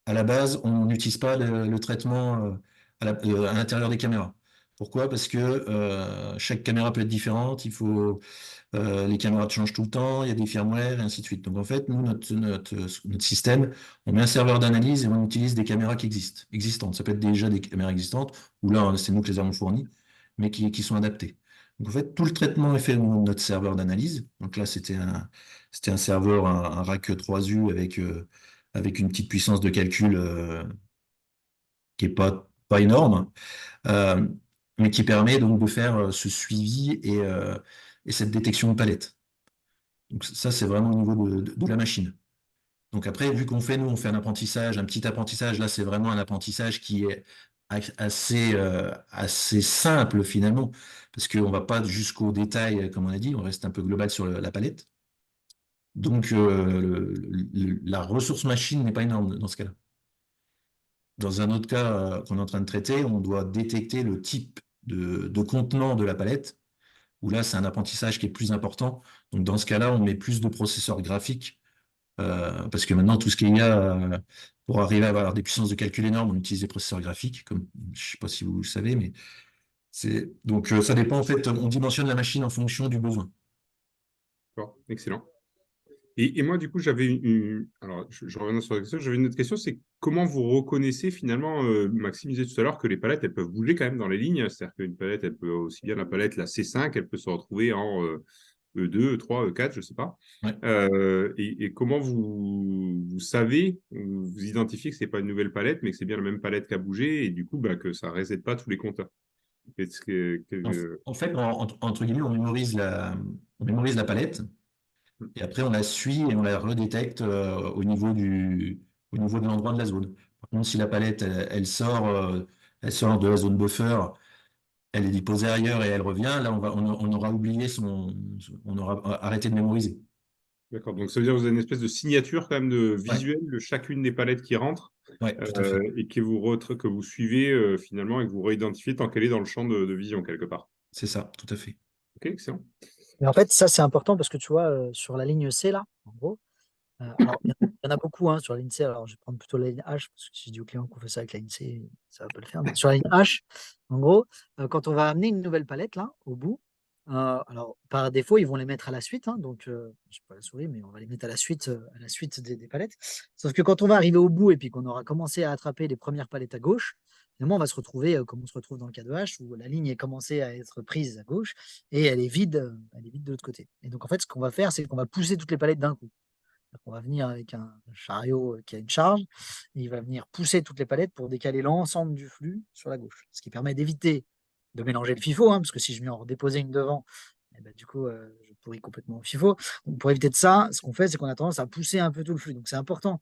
à la base, on n'utilise pas le traitement à l'intérieur des caméras. Pourquoi? Parce que chaque caméra peut être différente, les caméras changent tout le temps, il y a des firmware et ainsi de suite. Donc en fait, nous, notre système, on met un serveur d'analyse et on utilise des caméras existantes. Ça peut être déjà des caméras existantes, ou là, c'est nous qui les avons fournies, mais qui sont adaptées. Donc en fait, tout le traitement est fait dans notre serveur d'analyse. Donc là, c'était un serveur, un rack 3U avec une petite puissance de calcul qui est pas énorme, euh, mais qui permet donc de faire ce suivi et cette détection de palette. Donc ça, c'est vraiment au niveau de la machine. Donc après, vu nous, on fait un petit apprentissage, là, c'est vraiment un apprentissage qui est assez simple finalement, parce qu'on va pas jusqu'au détail, comme on a dit, on reste un peu global sur la palette. Donc la ressource machine n'est pas énorme dans ce cas-là. Dans un autre cas qu'on est en train de traiter, on doit détecter le type de contenant de la palette, où là, c'est un apprentissage qui est plus important. Donc dans ce cas-là, on met plus de processeurs graphiques, parce que maintenant, tout ce qu'il y a, pour arriver à avoir des puissances de calcul énormes, on utilise des processeurs graphiques, comme je ne sais pas si vous le savez, mais donc ça dépend en fait, on dimensionne la machine en fonction du besoin. D'accord, excellent. Et moi, du coup, alors, je reviens sur la question. J'avais une autre question, c'est comment vous reconnaissez finalement, Maxime disait tout à l'heure que les palettes, elles peuvent bouger quand même dans les lignes. C'est-à-dire qu'une palette, elle peut aussi bien la palette, la C5, elle peut se retrouver en E2, E3, E4, je ne sais pas. Ouais. Et comment vous savez, vous identifiez que ce n'est pas une nouvelle palette, mais que c'est bien la même palette qui a bougé et du coup, que ça ne reset pas tous les compteurs. En fait, entre guillemets, on mémorise la palette. Et après, on la suit et on la redétecte au niveau de l'endroit de la zone. Par contre, si la palette, elle sort de la zone buffer, elle est déposée ailleurs et elle revient, là, on aura oublié on aura arrêté de mémoriser. D'accord, donc ça veut dire que vous avez une espèce de signature quand même de visuel de chacune des palettes qui rentrent tout à fait. et que vous suivez finalement et que vous réidentifiez tant qu'elle est dans le champ de vision quelque part. C'est ça, tout à fait. Ok, excellent. Et en fait, ça, c'est important parce que tu vois, sur la ligne C, là, en gros, alors, il y en a beaucoup sur la ligne C. Alors, je vais prendre plutôt la ligne H, parce que si je dis au client qu'on fait ça avec la ligne C, ça va pas le faire. Mais sur la ligne H, en gros, quand on va amener une nouvelle palette, là, au bout, alors, par défaut, ils vont les mettre à la suite. Donc, je ne sais pas la souris, mais on va les mettre à la suite des palettes. Sauf que quand on va arriver au bout et puis qu'on aura commencé à attraper les premières palettes à gauche, finalement, on va se retrouver comme on se retrouve dans le cas de H, où la ligne est commencée à être prise à gauche et elle est vide de l'autre côté. Et donc, en fait, ce qu'on va faire, c'est qu'on va pousser toutes les palettes d'un coup. On va venir avec un chariot qui a une charge, et il va venir pousser toutes les palettes pour décaler l'ensemble du flux sur la gauche. Ce qui permet d'éviter de mélanger le FIFO, parce que si je viens en redéposer une devant, du coup, je pourris complètement le FIFO. Donc, pour éviter de ça, ce qu'on fait, c'est qu'on a tendance à pousser un peu tout le flux. Donc, c'est important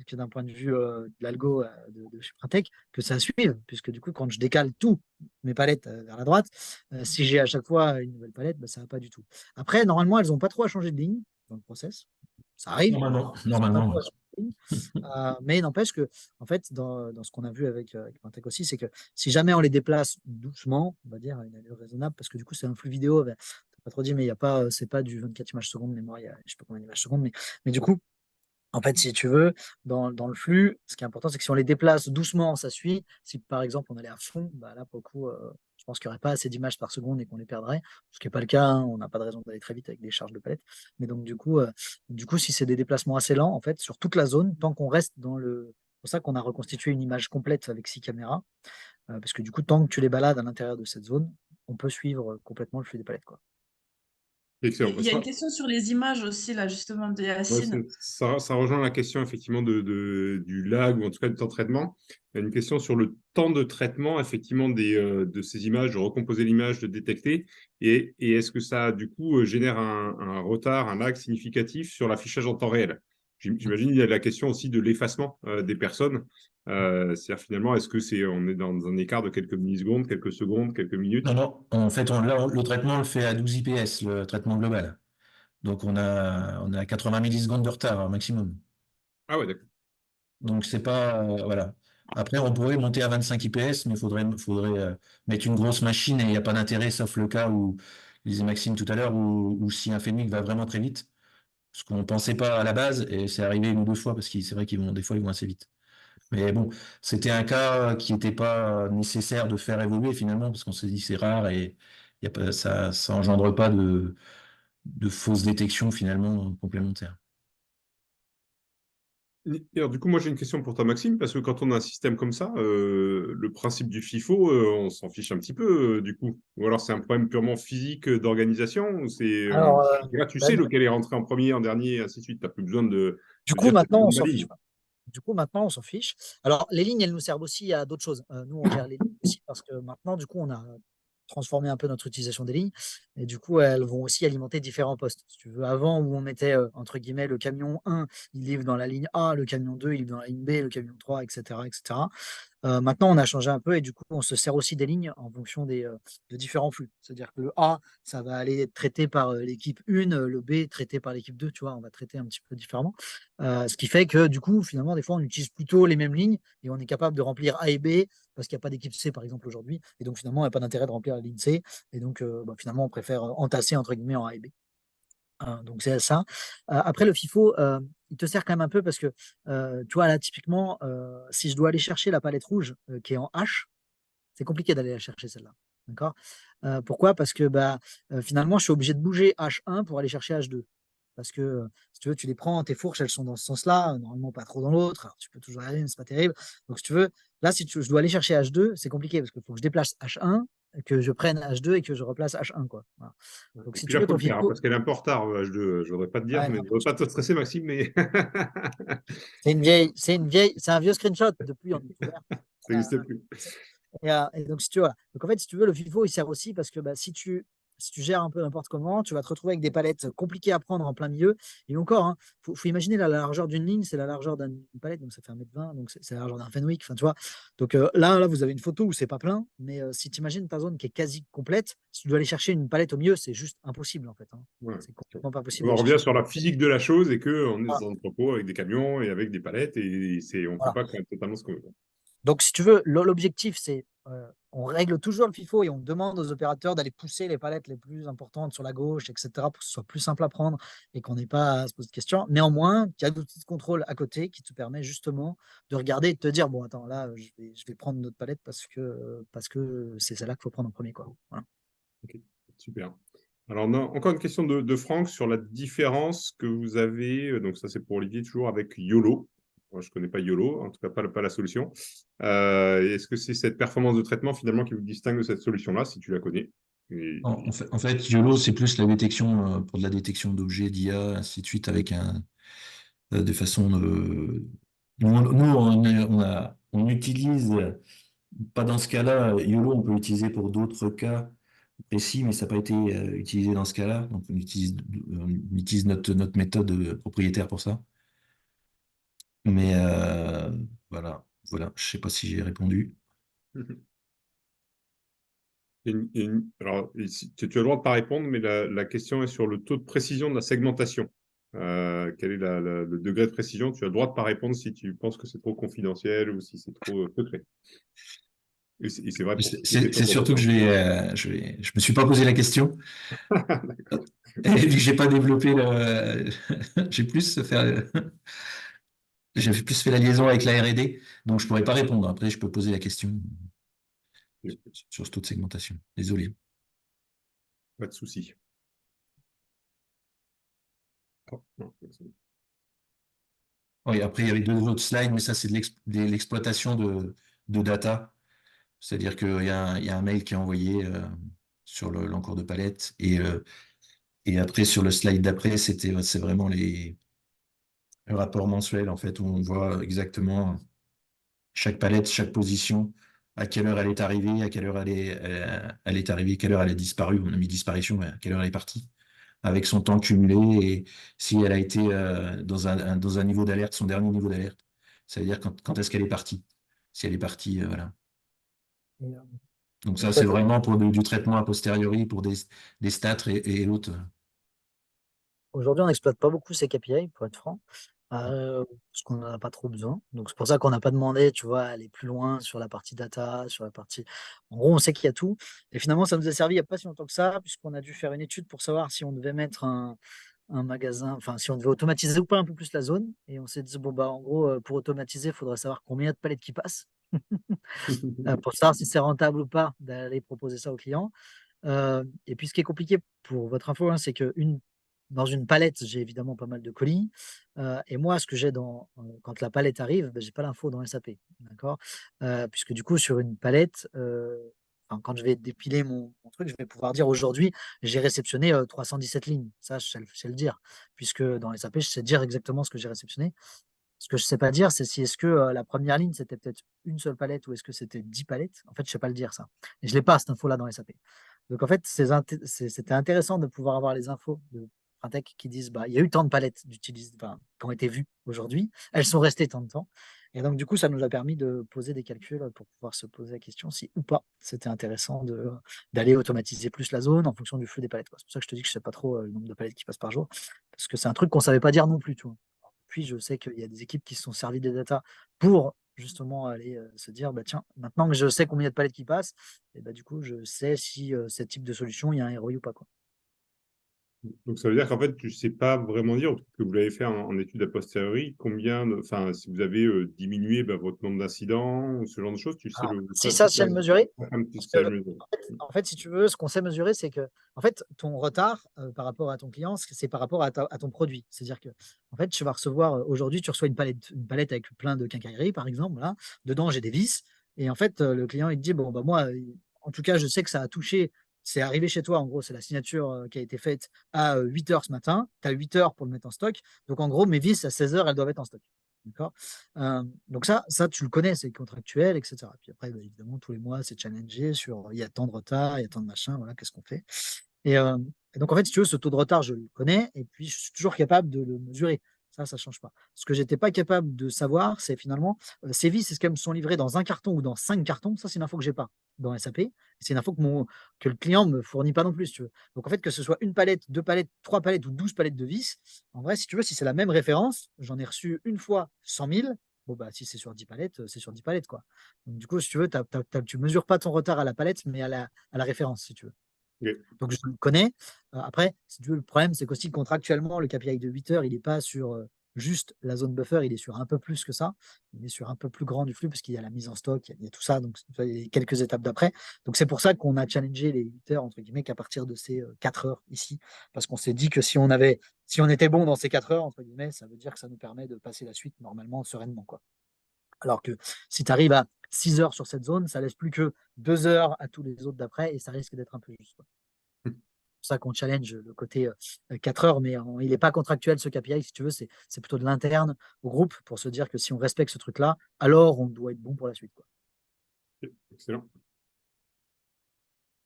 que d'un point de vue de l'algo de chez Printec, que ça suive, puisque du coup, quand je décale tout mes palettes vers la droite, si j'ai à chaque fois une nouvelle palette, ça ne va pas du tout. Après, normalement, elles n'ont pas trop à changer de ligne dans le process. Ça arrive. Normalement. Mais n'empêche que, en fait, dans ce qu'on a vu avec Pantec aussi, c'est que si jamais on les déplace doucement, on va dire à une allure raisonnable, parce que du coup, c'est un flux vidéo, pas trop dit, mais il y a pas, c'est pas du 24 images secondes mémoire, il y a, je sais pas combien d'images secondes, mais du coup, en fait, si tu veux, dans le flux, ce qui est important, c'est que si on les déplace doucement, ça suit. Si par exemple on allait à fond, là pour le coup, je pense qu'il n'y aurait pas assez d'images par seconde et qu'on les perdrait, ce qui n'est pas le cas. On n'a pas de raison d'aller très vite avec des charges de palette. Mais donc du coup, si c'est des déplacements assez lents, en fait, sur toute la zone, tant qu'on reste dans le, c'est pour ça qu'on a reconstitué une image complète avec 6 caméras, parce que du coup, tant que tu les balades à l'intérieur de cette zone, on peut suivre complètement le flux des palettes, quoi. Excellent. Il y a une question sur les images aussi, là, justement, de Yacine. Ça rejoint la question, effectivement, du lag ou en tout cas du temps de traitement. Il y a une question sur le temps de traitement, effectivement, de ces images, de recomposer l'image, de détecter. Et est-ce que ça, du coup, génère un retard, un lag significatif sur l'affichage en temps réel? J'imagine qu'il y a la question aussi de l'effacement des personnes. C'est-à-dire, finalement, est-ce que on est dans un écart de quelques millisecondes, quelques secondes, quelques minutes? Non. En fait, là, le traitement, on le fait à 12 IPS, le traitement global. Donc, on a 80 millisecondes de retard maximum. Ah ouais, d'accord. Donc, c'est pas. Voilà. Après, on pourrait monter à 25 IPS, mais il faudrait mettre une grosse machine et il n'y a pas d'intérêt, sauf le cas où, disait Maxime tout à l'heure, où si un Fenwick va vraiment très vite, ce qu'on ne pensait pas à la base, et c'est arrivé une ou deux fois, parce que c'est vrai des fois, ils vont assez vite. Mais bon, c'était un cas qui n'était pas nécessaire de faire évoluer finalement, parce qu'on s'est dit c'est rare et y a pas, ça engendre pas de fausses détections finalement complémentaires. Et alors, du coup, moi, j'ai une question pour toi, Maxime, parce que quand on a un système comme ça, le principe du FIFO, on s'en fiche un petit peu, du coup. Ou alors, c'est un problème purement physique d'organisation, ou c'est... Alors, là, tu bah, sais lequel est rentré en premier, en dernier, et ainsi de suite. Tu n'as plus besoin de du coup, dire que maintenant, c'est on une s'en ligne. fiche pas. Du coup, maintenant, on s'en fiche. Alors, les lignes, elles nous servent aussi à d'autres choses. Nous, on gère les lignes aussi parce que maintenant, du coup, on a transformer un peu notre utilisation des lignes. Et du coup, elles vont aussi alimenter différents postes. Si tu veux, avant, où on mettait, entre guillemets, le camion 1, il livre dans la ligne A, le camion 2, il livre dans la ligne B, le camion 3, etc., etc. Maintenant, on a changé un peu et du coup, on se sert aussi des lignes en fonction de différents flux. C'est-à-dire que le A, ça va aller être traité par l'équipe 1, le B traité par l'équipe 2, tu vois, on va traiter un petit peu différemment. Ce qui fait que du coup, finalement, des fois, on utilise plutôt les mêmes lignes et on est capable de remplir A et B parce qu'il n'y a pas d'équipe C, par exemple, aujourd'hui. Et donc, finalement, il n'y a pas d'intérêt de remplir la ligne C. Et donc, finalement, on préfère entasser, entre guillemets, en A et B. Donc c'est ça. Après le FIFO, il te sert quand même un peu parce que tu vois là typiquement, si je dois aller chercher la palette rouge qui est en H, c'est compliqué d'aller la chercher celle-là. D'accord. Pourquoi? Parce que bah, finalement, je suis obligé de bouger H1 pour aller chercher H2. Parce que si tu veux, tu les prends, tes fourches, elles sont dans ce sens-là, normalement pas trop dans l'autre. Alors tu peux toujours y aller, mais c'est pas terrible. Donc si tu veux, là, si je dois aller chercher H2, c'est compliqué parce qu'il faut que je déplace H1, que je prenne H2 et que je replace H1, quoi. Voilà. Donc Et si puis tu là, veux, faut ton le faire, hein, FIFO, parce qu'elle est un peu en retard, H2. Je voudrais pas te dire, ouais, mais non, je voudrais pas te stresser, Maxime, mais c'est un vieux screenshot. Depuis, on est ouvert. ça n'existe plus. Et donc, si tu veux, voilà. Donc, en fait, si tu veux, le FIFO, il sert aussi parce que bah, si tu gères un peu n'importe comment, tu vas te retrouver avec des palettes compliquées à prendre en plein milieu. Et encore, faut imaginer la largeur d'une ligne, c'est la largeur d'une palette, donc ça fait 1,20 m, donc c'est la largeur d'un Fenwick. Enfin, tu vois. Donc là, vous avez une photo où c'est pas plein, mais si tu imagines ta zone qui est quasi complète, si tu dois aller chercher une palette au milieu, c'est juste impossible en fait. Ouais. C'est complètement pas possible On en d'aller revient chercher. sur la physique de la chose et qu'on est Voilà. dans un entrepôt avec des camions et avec des palettes et on ne peut Voilà. pas faire totalement ce qu'on veut. Donc, si tu veux, l'objectif, c'est on règle toujours le FIFO et on demande aux opérateurs d'aller pousser les palettes les plus importantes sur la gauche, etc., pour que ce soit plus simple à prendre et qu'on n'ait pas à se poser de questions. Néanmoins, il y a d'outils de contrôle à côté qui te permet justement de regarder et de te dire, bon, attends, là, je vais prendre notre palette parce que c'est celle-là qu'il faut prendre en premier, quoi. Voilà. Ok, super. Alors, on a encore une question de Franck sur la différence que vous avez, donc ça c'est pour Olivier, toujours avec YOLO. Moi, je ne connais pas YOLO, en tout cas pas la solution. Est-ce que c'est cette performance de traitement finalement qui vous distingue de cette solution-là, si tu la connais? Et... En fait, YOLO, c'est plus la détection, pour de la détection d'objets, d'IA, ainsi de suite, avec des façons de... Nous, on utilise, pas dans ce cas-là, YOLO, on peut l'utiliser pour d'autres cas précis, mais ça n'a pas été utilisé dans ce cas-là. Donc, on utilise notre méthode propriétaire pour ça. Mais voilà, voilà. Je sais pas si j'ai répondu. Alors, tu as le droit de pas répondre, mais la question est sur le taux de précision de la segmentation. Quel est le degré de précision? Tu as le droit de pas répondre si tu penses que c'est trop confidentiel ou si c'est trop secret. Et c'est vrai pour toutes les questions C'est qu'on surtout que reçoit. je me suis pas posé la question. D'accord. Et vu que j'ai pas développé j'ai plus fait, j'ai plus fait la liaison avec la R&D, donc je pourrais pas répondre. Après, je peux poser la question sur ce taux de segmentation. Désolé. Pas de souci. Oh, non, c'est bon. Oui, après, il y avait deux autres slides, mais ça, c'est de l'exploitation de data. C'est-à-dire qu'il y a un mail qui est envoyé sur l'encours de palette. Et après, sur le slide d'après, c'est vraiment le rapport mensuel, en fait, où on voit exactement chaque palette, chaque position, à quelle heure elle est arrivée, à quelle heure elle est arrivée, quelle heure elle a disparu. On a mis disparition, mais à quelle heure elle est partie, avec son temps cumulé et si elle a été dans un niveau d'alerte, son dernier niveau d'alerte. Ça veut dire quand est-ce qu'elle est partie. Si elle est partie, voilà. Et, Donc en ça, c'est fait, vraiment pour du traitement a posteriori, pour des stats et autres. aujourd'hui, on n'exploite pas beaucoup ces KPI, pour être franc, parce qu'on n'en a pas trop besoin. Donc, c'est pour ça qu'on n'a pas demandé, tu vois, à aller plus loin sur la partie data, sur la partie. En gros, on sait qu'il y a tout. Et finalement, ça nous a servi il n'y a pas si longtemps que ça, puisqu'on a dû faire une étude pour savoir si on devait mettre un magasin, enfin, si on devait automatiser ou pas un peu plus la zone. Et on s'est dit, bon, bah, en gros, pour automatiser, il faudrait savoir combien il y a de palettes qui passent pour savoir si c'est rentable ou pas d'aller proposer ça aux clients. Et puis, ce qui est compliqué pour votre info, hein, c'est que dans une palette, j'ai évidemment pas mal de colis. Et moi, ce que j'ai quand la palette arrive, ben, j'ai pas l'info dans SAP. D'accord? Puisque du coup, sur une palette, enfin, quand je vais dépiler mon truc, je vais pouvoir dire aujourd'hui, j'ai réceptionné 317 lignes. Ça, je sais le dire. Puisque dans SAP, je sais dire exactement ce que j'ai réceptionné. Ce que je sais pas dire, c'est si est-ce que la première ligne, c'était peut-être une seule palette ou est-ce que c'était 10 palettes. En fait, je sais pas le dire ça. Et je l'ai pas, cette info-là, dans SAP. Donc, en fait, c'était intéressant de pouvoir avoir les infos de Printec qui disent, bah, il y a eu tant de palettes enfin, qui ont été vues aujourd'hui. Elles sont restées tant de temps. Et donc, du coup, ça nous a permis de poser des calculs pour pouvoir se poser la question si ou pas c'était intéressant d'aller automatiser plus la zone en fonction du flux des palettes, quoi. C'est pour ça que je te dis que je sais pas trop le nombre de palettes qui passent par jour. Parce que c'est un truc qu'on savait pas dire non plus, tu vois. Puis, je sais qu'il y a des équipes qui se sont servies des datas pour justement aller se dire, bah, tiens, maintenant que je sais combien il y a de palettes qui passent, et bah, du coup, je sais si ce type de solution, il y a un ROI ou pas, quoi. Donc, ça veut dire qu'en fait, tu ne sais pas vraiment dire, que vous l'avez fait en étude a posteriori, enfin, si vous avez diminué votre nombre d'incidents, ou ce genre de choses, tu sais Si ça, c'est le mesurer. tu sais le mesurer. En fait, si tu veux, ce qu'on sait mesurer, c'est que en fait, ton retard par rapport à ton client, c'est par rapport à ton produit. C'est-à-dire que en fait, tu vas recevoir aujourd'hui, tu reçois une palette avec plein de quincailleries, par exemple. Là. Dedans, j'ai des vis. Et en fait, le client, il te dit, bon, bah, moi, en tout cas, je sais que ça a touché. C'est arrivé chez toi, en gros, c'est la signature qui a été faite à 8 heures ce matin. Tu as 8 heures pour le mettre en stock. Donc, en gros, mes vis, à 16 heures, elles doivent être en stock. D'accord. Donc ça, tu le connais, c'est contractuel, etc. Puis après, bah, évidemment, tous les mois, c'est challengé sur il y a tant de retard, il y a tant de machin, voilà, qu'est-ce qu'on fait. Et, et donc, en fait, si tu veux, ce taux de retard, je le connais, et puis je suis toujours capable de le mesurer. Ça ne change pas. Ce que j'étais pas capable de savoir, c'est finalement, ces vis, est-ce qu'elles me sont livrées dans un carton ou dans 5 cartons? Ça, c'est une info que j'ai pas dans SAP. C'est une info que le client me fournit pas non plus, si tu veux. Donc, en fait, que ce soit une palette, 2 palettes, 3 palettes ou 12 palettes de vis, en vrai, si tu veux, si c'est la même référence, j'en ai reçu une fois 100 000. Bon, bah, si c'est sur 10 palettes, c'est sur 10 palettes, quoi. Donc, du coup, si tu veux, tu mesures pas ton retard à la palette, mais à la référence, si tu veux. Ok. Donc, je le connais. Après, si tu veux, le problème, c'est qu'aussi contractuellement, le KPI de 8 heures, il n'est pas sur juste la zone buffer, il est sur un peu plus que ça. Il est sur un peu plus grand du flux parce qu'il y a la mise en stock, il y a tout ça. Donc, il y a quelques étapes d'après. Donc, c'est pour ça qu'on a challengé les 8 heures, entre guillemets, qu'à partir de ces 4 heures ici. Parce qu'on s'est dit que si on était bon dans ces 4 heures, entre guillemets, ça veut dire que ça nous permet de passer la suite normalement, sereinement, quoi. Alors que si tu arrives à 6 heures sur cette zone, ça laisse plus que 2 heures à tous les autres d'après et ça risque d'être un peu juste, quoi. C'est pour ça qu'on challenge le côté 4 heures, mais il n'est pas contractuel ce KPI, si tu veux, c'est plutôt de l'interne au groupe pour se dire que si on respecte ce truc-là, alors on doit être bon pour la suite, quoi. Excellent.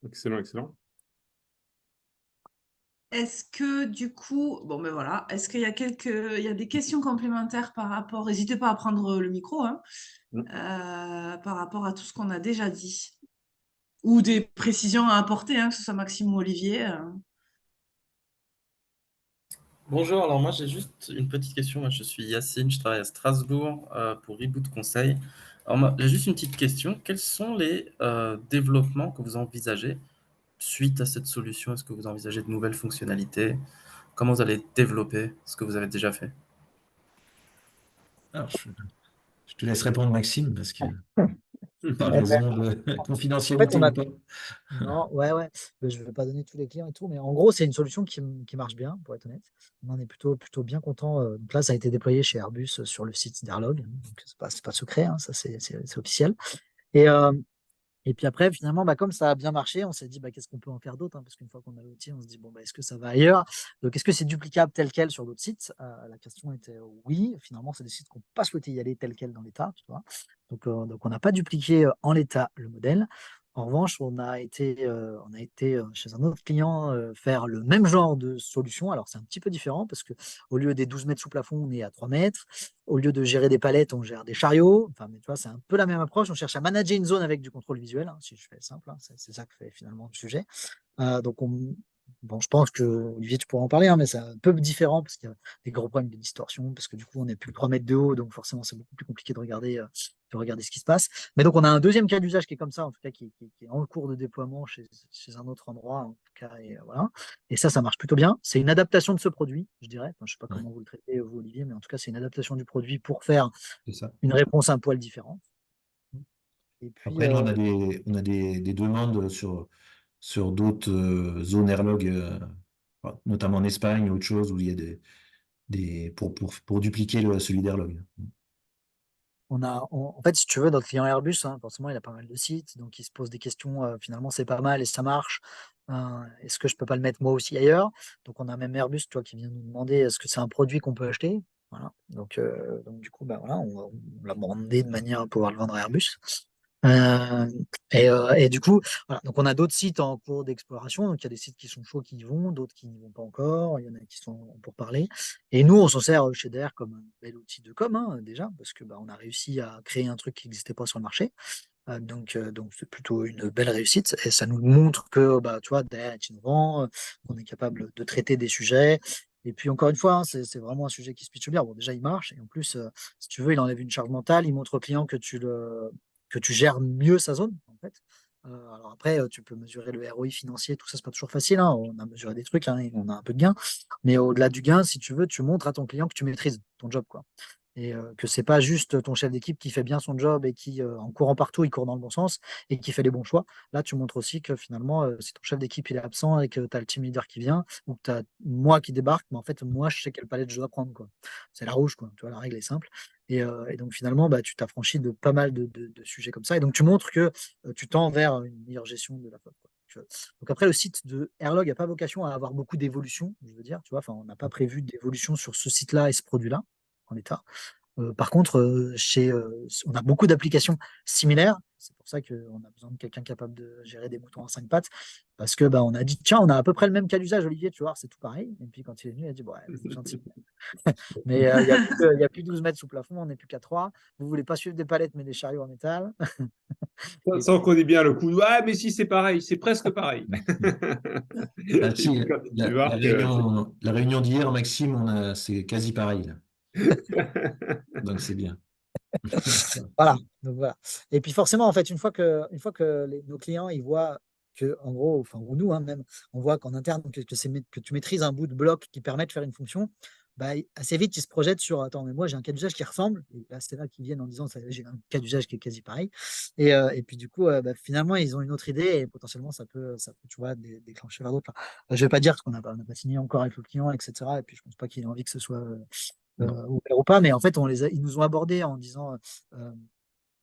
Excellent, excellent. Est-ce que du coup, bon ben voilà, est-ce qu'il y a il y a des questions complémentaires par rapport, n'hésitez pas à prendre le micro, hein, par rapport à tout ce qu'on a déjà dit, ou des précisions à apporter, hein, que ce soit Maxime ou Olivier. Bonjour, alors moi j'ai juste une petite question. Moi, je suis Yacine, je travaille à Strasbourg pour Reboot Conseil. Alors moi, j'ai juste une petite question. Quels sont les développements que vous envisagez suite à cette solution? Est-ce que vous envisagez de nouvelles fonctionnalités? Comment vous allez développer ce que vous avez déjà fait? Alors, je te laisse répondre, Maxime, parce que par Eh ben, raison de en fait, confidentialité on a ou pas. non, ouais, ouais. Mais je ne vais pas donner tous les clients et tout, mais en gros, c'est une solution qui marche bien, pour être honnête. On en est plutôt bien content. Donc là, ça a été déployé chez Airbus sur le site d'Airlog. Donc, c'est pas secret, hein, ça c'est officiel. Et, et puis après, finalement, bah, comme ça a bien marché, on s'est dit, bah, qu'est-ce qu'on peut en faire d'autre, hein, parce qu'une fois qu'on a l'outil, on se dit, bon, bah, est-ce que ça va ailleurs? Donc, est-ce que c'est duplicable tel quel sur d'autres sites? La question était oui. Finalement, c'est des sites qui n'ont pas souhaité y aller tel quel dans l'état, tu vois. Donc, on n'a pas dupliqué en l'état le modèle. En revanche, on a été chez un autre client faire le même genre de solution. Alors, c'est un petit peu différent parce que au lieu des 12 mètres sous plafond, on est à 3 mètres. Au lieu de gérer des palettes, on gère des chariots. Enfin, mais tu vois, c'est un peu la même approche. On cherche à manager une zone avec du contrôle visuel, hein, si je fais simple, hein, c'est ça que fait finalement le sujet. Donc, bon, je pense que Olivier, tu pourras en parler, hein, mais c'est un peu différent parce qu'il y a des gros problèmes de distorsion, parce que du coup, on n'est plus 3 mètres de haut, donc forcément, c'est beaucoup plus compliqué de regarder peux regarder ce qui se passe. Mais donc, on a un deuxième cas d'usage qui est comme ça, en tout cas, qui est en cours de déploiement chez un autre endroit, en tout cas, et voilà. Et ça marche plutôt bien. C'est une adaptation de ce produit, je dirais. Enfin, je ne sais pas comment vous le traitez, vous, Olivier, mais en tout cas, c'est une adaptation du produit pour faire une réponse un poil différente. Et puis, Après, nous, on a des demandes sur d'autres zones Airlog, notamment en Espagne ou autre chose, où il y a pour dupliquer celui d'Airlog. en fait, si tu veux, notre client Airbus, hein, forcément, il a pas mal de sites, donc il se pose des questions. Finalement, c'est pas mal et ça marche. Est-ce que je peux pas le mettre moi aussi ailleurs? Donc, on a même Airbus, toi, qui vient nous demander est-ce que c'est un produit qu'on peut acheter? Voilà. Donc, du coup, bah, voilà, on l'a demandé de manière à pouvoir le vendre à Airbus. Et du coup, voilà. Donc on a d'autres sites en cours d'exploration. Donc il y a des sites qui sont chauds qui y vont, d'autres qui n'y vont pas encore. Il y en a qui sont pour parler. Et nous, on s'en sert chez DR comme un bel outil de com, hein, déjà, parce que bah, on a réussi à créer un truc qui n'existait pas sur le marché. Donc c'est plutôt une belle réussite et ça nous montre que bah, tu vois, DR est innovant, qu'on est capable de traiter des sujets. Et puis encore une fois, hein, c'est vraiment un sujet qui se pitche bien. Bon, déjà, il marche. Et en plus, si tu veux, il enlève une charge mentale. Il montre au client que tu gères mieux sa zone, en fait. Alors après, tu peux mesurer le ROI financier, tout ça, c'est pas toujours facile, hein. On a mesuré des trucs, hein, et on a un peu de gain. Mais au-delà du gain, si tu veux, tu montres à ton client que tu maîtrises ton job, quoi. Et que c'est pas juste ton chef d'équipe qui fait bien son job et qui, en courant partout, il court dans le bon sens et qui fait les bons choix. Là, tu montres aussi que finalement, si ton chef d'équipe il est absent et que tu as le team leader qui vient ou que tu as moi qui débarque, mais en fait, moi, je sais quelle palette je dois prendre, quoi. C'est la rouge, quoi. Tu vois, la règle est simple. Et donc, finalement, bah, tu t'affranchis de pas mal de sujets comme ça. Et donc, tu montres que tu tends vers une meilleure gestion de la flotte, quoi. Donc après, le site de Airlog n'a pas vocation à avoir beaucoup d'évolution, je veux dire, tu vois, enfin, on n'a pas prévu d'évolution sur ce site-là et ce produit-là en l'état. Par contre, on a beaucoup d'applications similaires. C'est pour ça qu'on a besoin de quelqu'un capable de gérer des moutons à 5 pattes. Parce que bah, on a dit, tiens, on a à peu près le même cas d'usage, Olivier, tu vois, c'est tout pareil. Et puis quand il est venu, il a dit, bon, ouais, vous êtes gentil. Mais il n'y a plus 12 mètres sous plafond, on n'est plus qu'à 3. Vous ne voulez pas suivre des palettes, mais des chariots en métal. Ça, on connaît bien le coup. Ah, mais si, c'est pareil, c'est presque pareil. Ah, si, Et puis, quand tu débarques, la réunion d'hier, Maxime, c'est quasi pareil, là. Donc c'est bien. Voilà. Donc, voilà. Et puis forcément, en fait, une fois que nos clients ils voient que, en gros, enfin, ou nous, hein, même, on voit qu'en interne, que tu maîtrises un bout de bloc qui permet de faire une fonction, bah, assez vite, ils se projettent sur attends, mais moi, j'ai un cas d'usage qui ressemble. Et là, c'est là qu'ils viennent en disant j'ai un cas d'usage qui est quasi pareil. Et puis, du coup, bah, finalement, ils ont une autre idée et potentiellement, ça peut tu vois, déclencher vers d'autres. Je ne vais pas dire parce qu'on n'a pas signé encore avec le client, etc. Et puis, je ne pense pas qu'il ait envie que ce soit ouvert ou pas, mais en fait, ils nous ont abordé en disant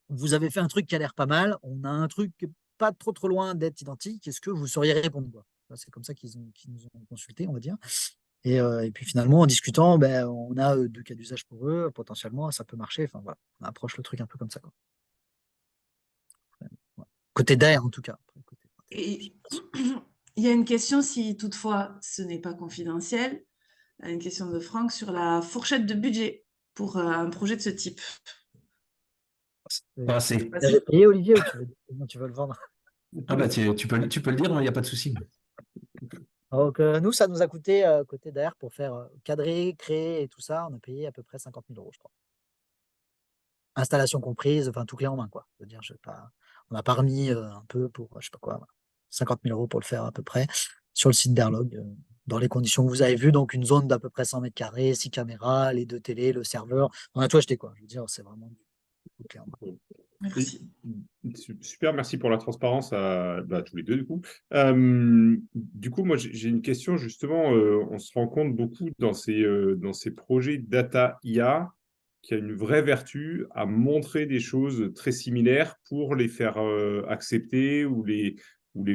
vous avez fait un truc qui a l'air pas mal, on a un truc pas trop loin d'être identique, est-ce que vous sauriez répondre, quoi? C'est comme ça qu'ils nous ont consultés, on va dire. Et puis finalement, en discutant, ben, on a deux cas d'usage pour eux, potentiellement, ça peut marcher. Enfin voilà, on approche le truc un peu comme ça, quoi. Ouais. Côté d'air, en tout cas. Et il y a une question, si toutefois ce n'est pas confidentiel, une question de Franck sur la fourchette de budget pour un projet de ce type. Pas assez. Tu l'avais payé, Olivier, ou comment tu veux le vendre? Ah bah tu peux le dire, il n'y a pas de souci. Donc, nous, ça nous a coûté, côté d'air, pour faire cadrer, créer et tout ça, on a payé à peu près 50 000 €, je crois. Installation comprise, enfin tout clé en main, quoi. Je veux dire, on n'a pas remis un peu pour, je sais pas quoi, voilà. 50 000 € pour le faire à peu près sur le site d'Airlog, dans les conditions que vous avez vues, donc une zone d'à peu près 100 mètres carrés, 6 caméras, les 2 télés, le serveur. On a tout acheté, quoi. Je veux dire, c'est vraiment du clé en main. Merci. Super, merci pour la transparence à tous les deux, du coup. Du coup, moi, j'ai une question, justement. On se rend compte beaucoup dans ces projets data IA qu'il y a une vraie vertu à montrer des choses très similaires pour les faire accepter ou les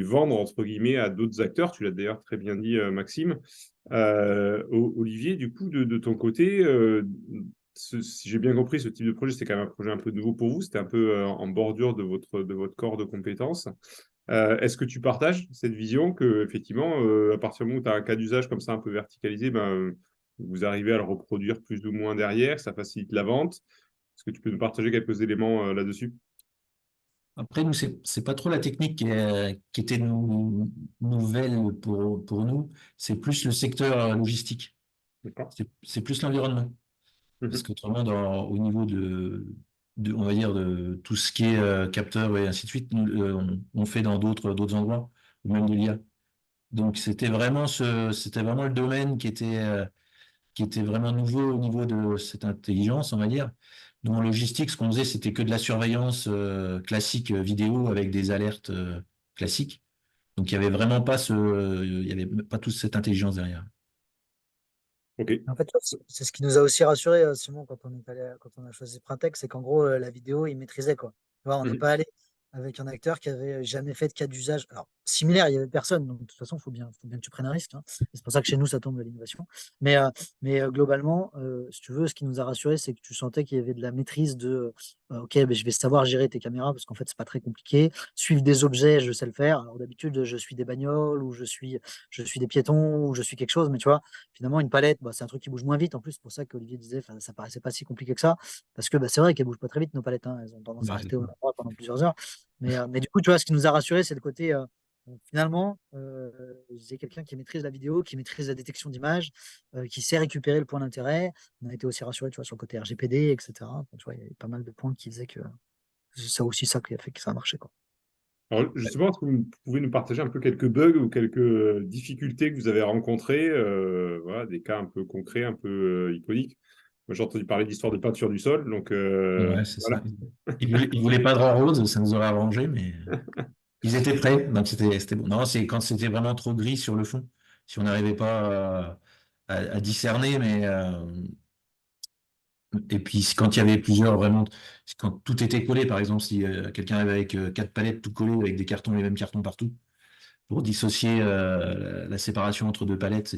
vendre, entre guillemets, à d'autres acteurs. Tu l'as d'ailleurs très bien dit, Maxime. Olivier, du coup, de ton côté, si j'ai bien compris, ce type de projet, c'était quand même un projet un peu nouveau pour vous. C'était un peu en bordure de votre corps de compétences. Est-ce que tu partages cette vision que, effectivement, à partir du moment où tu as un cas d'usage comme ça un peu verticalisé, ben, vous arrivez à le reproduire plus ou moins derrière, ça facilite la vente? Est-ce que tu peux nous partager quelques éléments là-dessus? Après, nous, c'est pas trop la technique qui était nouvelle pour nous, c'est plus le secteur logistique. D'accord. C'est plus l'environnement. Parce qu'autrement, au niveau on va dire, de tout ce qui est capteur et ainsi de suite, on fait dans d'autres endroits, ou même de l'IA. Donc c'était vraiment le domaine qui était vraiment nouveau au niveau de cette intelligence, on va dire. Nous, en logistique, ce qu'on faisait, c'était que de la surveillance classique vidéo avec des alertes classiques. Donc, il y avait pas toute cette intelligence derrière. Ok. En fait, c'est ce qui nous a aussi rassuré, Simon, quand on a choisi Printex, c'est qu'en gros, la vidéo, il maîtrisait, quoi. Tu vois, on n'est Mhm. pas allé avec un acteur qui avait jamais fait de cas d'usage. Alors, similaire, il y avait personne, donc de toute façon, faut bien que tu prennes un risque, hein. C'est pour ça que chez nous, ça tombe de l'innovation. Mais, globalement, si tu veux, ce qui nous a rassuré, c'est que tu sentais qu'il y avait de la maîtrise de, OK, ben, je vais savoir gérer tes caméras parce qu'en fait, c'est pas très compliqué. Suivre des objets, je sais le faire. Alors, d'habitude, je suis des bagnoles ou je suis des piétons ou je suis quelque chose, mais tu vois. Finalement, une palette, bah, c'est un truc qui bouge moins vite. En plus, c'est pour ça qu'Olivier disait, enfin, ça paraissait pas si compliqué que ça. Parce que bah, c'est vrai qu'elles bougent pas très vite, nos palettes, hein. Elles ont tendance à Bah, c'est rester au ça. même endroit pendant plusieurs heures. Mais du coup, tu vois, ce qui nous a rassuré, c'est le côté, finalement, j'ai quelqu'un qui maîtrise la vidéo, qui maîtrise la détection d'image, qui sait récupérer le point d'intérêt. On a été aussi rassuré, tu vois, sur le côté RGPD, etc. Enfin, tu vois, il y avait pas mal de points qui faisaient que c'est aussi ça qui a fait que ça a marché, quoi. Alors, justement, est-ce que vous pouvez nous partager un peu quelques bugs ou quelques difficultés que vous avez rencontrées, voilà, des cas un peu concrets, un peu iconiques. Moi, j'ai entendu parler d'histoire de peinture du sol, donc Ouais, c'est voilà. ça. Ils voulaient pas de rose, ça nous aurait arrangé, mais ils étaient prêts, donc c'était bon. Non, c'est quand c'était vraiment trop gris sur le fond, si on n'arrivait pas à discerner, et puis quand il y avait plusieurs vraiment, quand tout était collé, par exemple, si quelqu'un arrivait avec 4 palettes tout collées avec des cartons, les mêmes cartons partout, pour dissocier la séparation entre 2 palettes,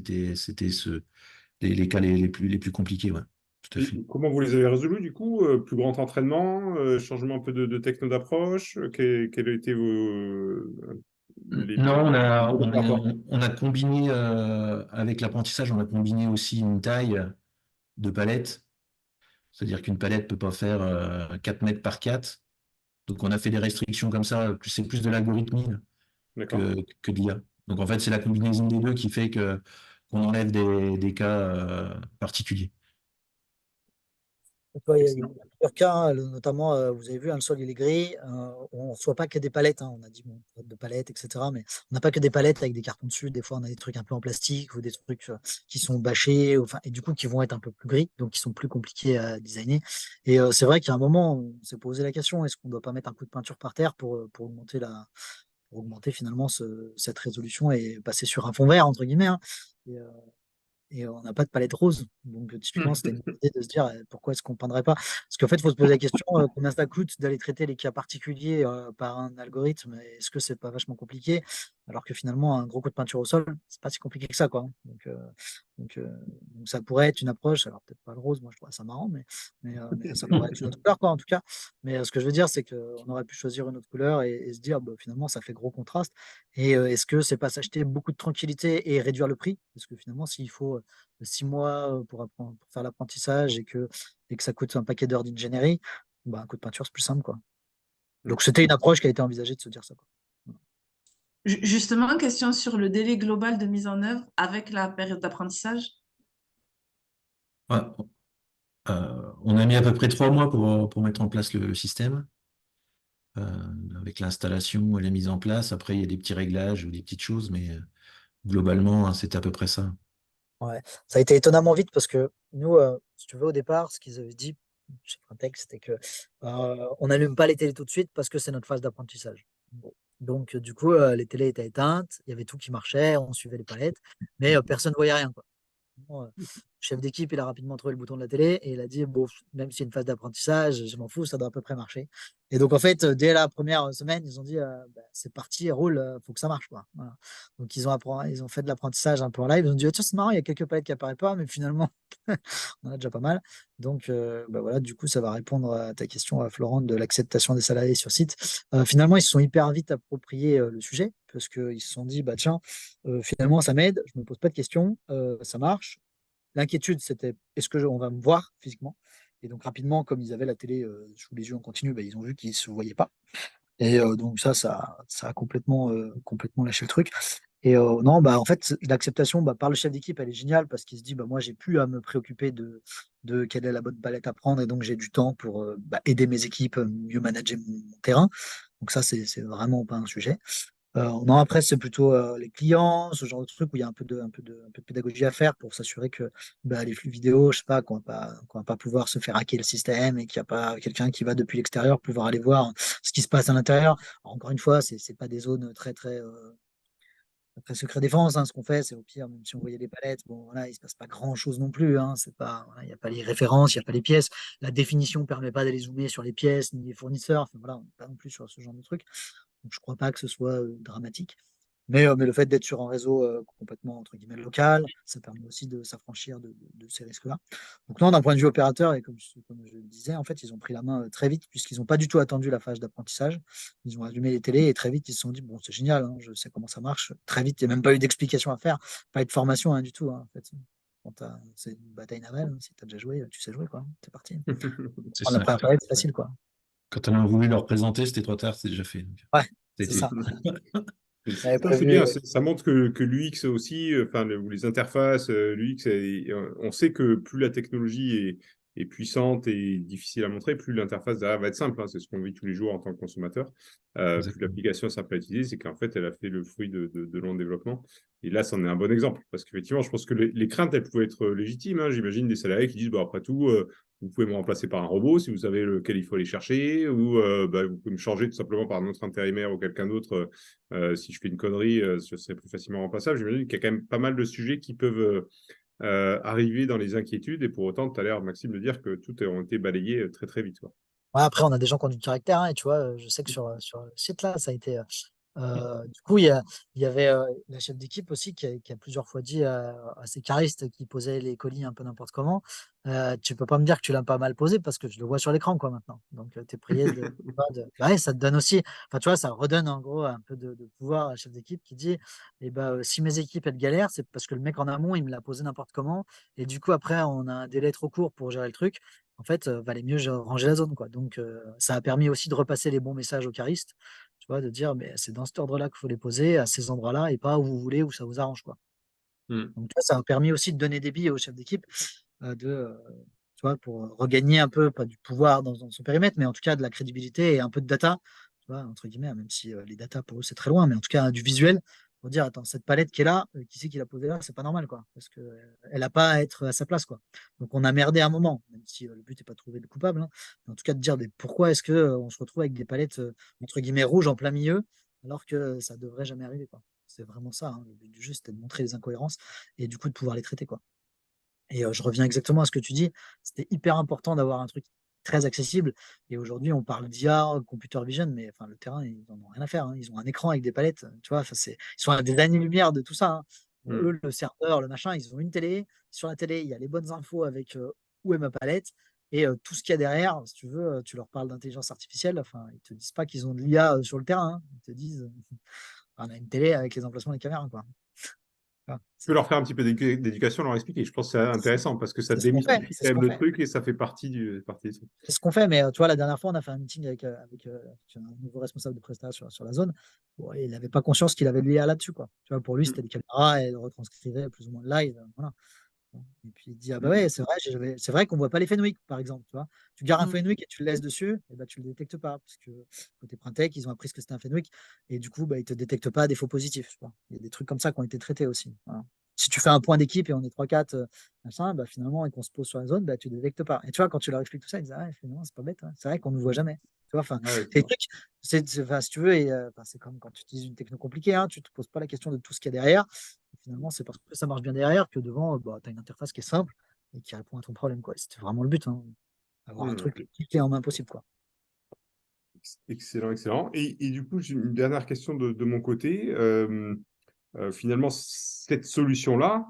les cas les plus compliqués, ouais, tout à Et fait. comment vous les avez résolus, du coup? Plus grand entraînement, changement un peu de techno d'approche? Quels ont été Non, les rapports? on a combiné, avec l'apprentissage, on a combiné aussi une taille de palette. C'est-à-dire qu'une palette peut pas faire 4 mètres par 4. Donc, on a fait des restrictions comme ça. C'est plus de l'algorithmie D'accord. que de l'IA. Donc, en fait, c'est la combinaison des deux qui fait qu'on enlève des cas particuliers. Tu vois, il y a plusieurs cas, hein, notamment, vous avez vu, hein, le sol il est gris, on ne reçoit pas que des palettes, hein. On a dit bon, de palettes, etc. Mais on n'a pas que des palettes avec des cartons dessus. Des fois, on a des trucs un peu en plastique ou des trucs qui sont bâchés, enfin, et du coup qui vont être un peu plus gris, donc qui sont plus compliqués à designer. Et c'est vrai qu'à un moment, on s'est posé la question, est-ce qu'on ne doit pas mettre un coup de peinture par terre pour augmenter finalement cette résolution et passer sur un fond vert, entre guillemets, hein. Et, on n'a pas de palette rose. Donc, typiquement, c'était une idée de se dire pourquoi est-ce qu'on ne peindrait pas? Parce qu'en fait, il faut se poser la question combien ça coûte d'aller traiter les cas particuliers par un algorithme. Est-ce que c'est pas vachement compliqué? Alors que finalement, un gros coup de peinture au sol, c'est pas si compliqué que ça, quoi, hein. Donc, euh, donc ça pourrait être une approche. Alors, peut-être pas le rose, moi je trouve ça marrant, mais ça pourrait être une autre couleur, quoi, en tout cas. Mais ce que je veux dire, c'est qu'on aurait pu choisir une autre couleur et se dire bah, finalement, ça fait gros contraste. Et est-ce que c'est pas s'acheter beaucoup de tranquillité et réduire le prix? Parce que finalement, s'il faut 6 mois pour faire l'apprentissage et que ça coûte un paquet d'heures d'ingénierie, bah, un coup de peinture, c'est plus simple, quoi. Donc, c'était une approche qui a été envisagée de se dire ça, quoi. Justement, question sur le délai global de mise en œuvre avec la période d'apprentissage. Ouais, on a mis à peu près 3 mois pour mettre en place le système, avec l'installation et la mise en place. Après, il y a des petits réglages ou des petites choses, mais globalement, hein, c'était à peu près ça. Ouais. Ça a été étonnamment vite parce que nous, si tu veux, au départ, ce qu'ils avaient dit chez Printex, c'était que on n'allume pas les télés tout de suite parce que c'est notre phase d'apprentissage. Bon. Donc, du coup, les télés étaient éteintes, il y avait tout qui marchait, on suivait les palettes, mais personne ne voyait rien, quoi. Bon, chef d'équipe, il a rapidement trouvé le bouton de la télé et il a dit, bon, même si c'est une phase d'apprentissage, je m'en fous, ça doit à peu près marcher. Et donc, en fait, dès la première semaine, ils ont dit, bah, c'est parti, roule, faut que ça marche, quoi. Voilà. Donc, ils ont fait de l'apprentissage un peu en live. Ils ont dit, ah, tiens, c'est marrant, il y a quelques palettes qui apparaissent pas, mais finalement, on en a déjà pas mal. Donc, bah, voilà, du coup, ça va répondre à ta question, à Florent, de l'acceptation des salariés sur site. Finalement, ils se sont hyper vite appropriés le sujet parce qu'ils se sont dit, bah, tiens, finalement, ça m'aide, je me pose pas de questions, ça marche. L'inquiétude, c'était est-ce que on va me voir physiquement? Et donc rapidement, comme ils avaient la télé sous les yeux en continu, bah, ils ont vu qu'ils ne se voyaient pas. Et donc ça a complètement lâché le truc. Et non, bah, en fait, l'acceptation par le chef d'équipe, elle est géniale parce qu'il se dit, moi, j'ai plus à me préoccuper de quelle est la bonne palette à prendre et donc j'ai du temps pour aider mes équipes, mieux manager mon terrain. Donc ça, c'est vraiment pas un sujet. Non, après, c'est plutôt les clients, ce genre de truc où il y a un peu de pédagogie à faire pour s'assurer que les flux vidéo, je sais pas, qu'on va pas pouvoir se faire hacker le système et qu'il n'y a pas quelqu'un qui va depuis l'extérieur pouvoir aller voir ce qui se passe à l'intérieur. Encore une fois, c'est pas des zones très secret défense, hein. Ce qu'on fait, c'est au pire, même si on voyait les palettes, bon, voilà, il se passe pas grand-chose non plus, hein. C'est pas, voilà, il n'y a pas les références, il n'y a pas les pièces. La définition ne permet pas d'aller zoomer sur les pièces ni les fournisseurs. Enfin, voilà, on n'est pas non plus sur ce genre de truc. Donc, je ne crois pas que ce soit dramatique. Mais le fait d'être sur un réseau complètement entre guillemets local, ça permet aussi de s'affranchir de ces risques-là. Donc non, d'un point de vue opérateur, et comme je le disais, en fait, ils ont pris la main très vite, puisqu'ils n'ont pas du tout attendu la phase d'apprentissage. Ils ont allumé les télés et très vite, ils se sont dit, bon, c'est génial, hein, je sais comment ça marche. Très vite, il n'y a même pas eu d'explication à faire, pas eu de formation, hein, du tout, hein, en fait. C'est une bataille navale, hein. Si tu as déjà joué, tu sais jouer, quoi. C'est parti. C'est Prendre la ça. première palette, c'est facile, quoi. Quand on a voulu leur présenter, c'était trop tard, c'est déjà fait. Donc, Ouais, c'est c'était- ça. Ça, c'est bien, ça montre que l'UX aussi, ou les interfaces, l'UX, on sait que plus la technologie est puissante et difficile à montrer, plus l'interface derrière va être simple, hein. C'est ce qu'on vit tous les jours en tant que consommateur. Plus Exactement. l'application est simple à utiliser, c'est qu'en fait, elle a fait le fruit de long développement. Et là, c'en est un bon exemple. Parce qu'effectivement, je pense que les craintes, elles pouvaient être légitimes, hein. J'imagine des salariés qui disent, après tout, vous pouvez me remplacer par un robot si vous savez lequel il faut aller chercher, ou vous pouvez me changer tout simplement par un autre intérimaire ou quelqu'un d'autre. Si je fais une connerie, ce serait plus facilement remplaçable. J'imagine qu'il y a quand même pas mal de sujets qui peuvent arriver dans les inquiétudes. Et pour autant, tu as l'air, Maxime, de dire que tout a été balayé très, très vite, quoi. Ouais, après, on a des gens qui ont du caractère, hein, et tu vois, je sais que sur le site là, ça a été. Du coup, il y avait la chef d'équipe aussi qui a plusieurs fois dit à ses caristes qui posaient les colis un peu n'importe comment, tu peux pas me dire que tu l'as pas mal posé parce que je le vois sur l'écran, quoi, maintenant. Donc, tu es prié ouais, ça te donne aussi, enfin, tu vois, ça redonne en gros un peu de pouvoir à la chef d'équipe qui dit, si mes équipes elles galèrent, c'est parce que le mec en amont, il me l'a posé n'importe comment, et du coup, après, on a un délai trop court pour gérer le truc. En fait, valait mieux ranger la zone, quoi. Donc, ça a permis aussi de repasser les bons messages aux caristes, tu vois, de dire, mais c'est dans cet ordre-là qu'il faut les poser, à ces endroits-là, et pas où vous voulez, où ça vous arrange, quoi. Donc, tu vois, ça a permis aussi de donner des billes au chef d'équipe, tu vois, pour regagner un peu, pas du pouvoir dans son périmètre, mais en tout cas de la crédibilité et un peu de data, tu vois, entre guillemets, même si les data pour eux c'est très loin, mais en tout cas du visuel, pour dire, attends, cette palette qui est là, qui c'est qui l'a posée là, c'est pas normal, quoi, parce que elle n'a pas à être à sa place, quoi. Donc on a merdé un moment, même si le but n'est pas de trouver le coupable, hein, mais en tout cas de dire, mais pourquoi est-ce que on se retrouve avec des palettes entre guillemets rouges en plein milieu, alors que ça devrait jamais arriver, quoi. C'est vraiment ça, hein, le but du jeu, c'était de montrer les incohérences et du coup de pouvoir les traiter, quoi. Et je reviens exactement à ce que tu dis. C'était hyper important d'avoir un truc très accessible. Et aujourd'hui, on parle d'IA, computer vision, mais enfin, le terrain, ils n'en ont rien à faire, hein. Ils ont un écran avec des palettes. Tu vois, enfin, ils sont à des années-lumière de tout ça, hein. Eux, le serveur, le machin, ils ont une télé. Sur la télé, il y a les bonnes infos avec où est ma palette. Et tout ce qu'il y a derrière, si tu veux, tu leur parles d'intelligence artificielle. Enfin, ils te disent pas qu'ils ont de l'IA sur le terrain, hein. Ils te disent, on a une télé avec les emplacements des caméras, quoi. Enfin, Tu peux leur faire un petit peu d'éducation, leur expliquer. Je pense que c'est intéressant parce que ça c'est ce qu'on fait. démystifie C'est quand ce même qu'on le fait. truc et ça fait partie des trucs. C'est ce qu'on fait, mais tu vois, la dernière fois, on a fait un meeting avec un nouveau responsable de prestation sur la zone. Bon, il n'avait pas conscience qu'il avait l'IA là-dessus, quoi. Tu vois, pour lui, c'était les caméras et il retranscrivait plus ou moins le live. Voilà. Et puis il dit, ah bah ouais, c'est vrai qu'on voit pas les Fenwick, par exemple. Tu vois. Tu gares un Fenwick et tu le laisses dessus, et bah, tu le détectes pas. Parce que côté Printec, ils ont appris ce que c'était un Fenwick. Et du coup, bah, ils te détectent pas des faux positifs. Tu vois. Il y a des trucs comme ça qui ont été traités aussi. Voilà. Si tu fais un point d'équipe et on est 3-4, machin, bah, finalement, et qu'on se pose sur la zone, bah, tu ne détectes pas. Et tu vois, quand tu leur expliques tout ça, ils disent, ah, finalement, c'est pas bête, hein. C'est vrai qu'on ne voit jamais. Tu vois, enfin, les trucs, enfin, si tu veux, c'est comme quand tu utilises une techno compliquée, hein, tu ne te poses pas la question de tout ce qu'il y a derrière. Et finalement, c'est parce que ça marche bien derrière que devant, bah, tu as une interface qui est simple et qui répond à ton problème, quoi. C'était vraiment le but, hein, avoir un truc clé en main possible, quoi. Excellent, excellent. Et du coup, j'ai une dernière question de mon côté. Finalement, cette solution-là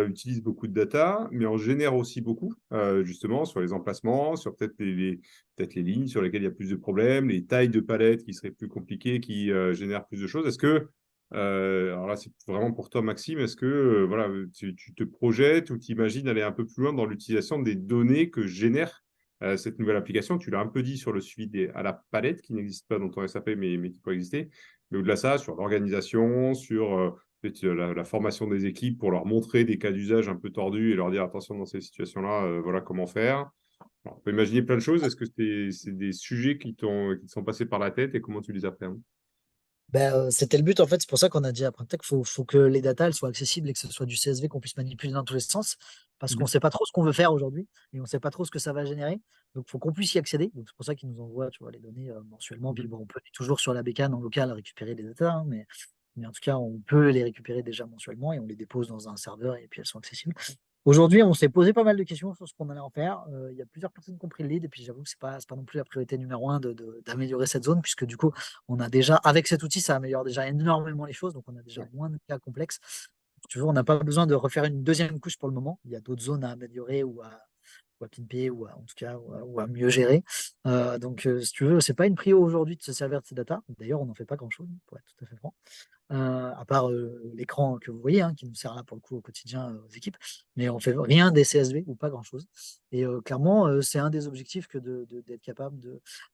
utilise beaucoup de data, mais en génère aussi beaucoup, justement, sur les emplacements, sur peut-être peut-être les lignes sur lesquelles il y a plus de problèmes, les tailles de palettes qui seraient plus compliquées, qui génèrent plus de choses. Est-ce que, alors là, c'est vraiment pour toi, Maxime, est-ce que voilà, tu te projettes ou tu imagines aller un peu plus loin dans l'utilisation des données que génère cette nouvelle application? Tu l'as un peu dit sur le suivi à la palette qui n'existe pas dans ton SAP, mais qui peut exister. Mais au-delà de ça, sur l'organisation, sur la formation des équipes pour leur montrer des cas d'usage un peu tordus et leur dire attention dans ces situations-là, voilà comment faire. Alors, on peut imaginer plein de choses. Est-ce que c'est des sujets qui te sont passés par la tête et comment tu les appréhendes? C'était le but, en fait. C'est pour ça qu'on a dit après qu'il faut que les data elles soient accessibles et que ce soit du CSV qu'on puisse manipuler dans tous les sens. Parce qu'on ne sait pas trop ce qu'on veut faire aujourd'hui et on ne sait pas trop ce que ça va générer. Donc, il faut qu'on puisse y accéder. Donc, c'est pour ça qu'ils nous envoient, tu vois, les données mensuellement. Puis, bon, on peut aller toujours sur la bécane en local récupérer les data, hein, mais en tout cas, on peut les récupérer déjà mensuellement et on les dépose dans un serveur et puis elles sont accessibles. Aujourd'hui, on s'est posé pas mal de questions sur ce qu'on allait en faire. Il y a plusieurs personnes qui ont pris le lead et puis j'avoue que c'est pas non plus la priorité numéro un d'améliorer cette zone puisque du coup, on a déjà, avec cet outil, ça améliore déjà énormément les choses. Donc, on a déjà moins de cas complexes. Si tu veux, on n'a pas besoin de refaire une deuxième couche pour le moment. Il y a d'autres zones à améliorer ou à pimper ou en tout cas ou à mieux gérer. Donc, si tu veux, c'est pas une prio aujourd'hui de se servir de ces data. D'ailleurs, on n'en fait pas grand-chose, pour être tout à fait franc. À part l'écran que vous voyez, hein, qui nous sert là pour le coup au quotidien aux équipes, mais on fait rien des CSV ou pas grand-chose. Et clairement, c'est un des objectifs que d'être capable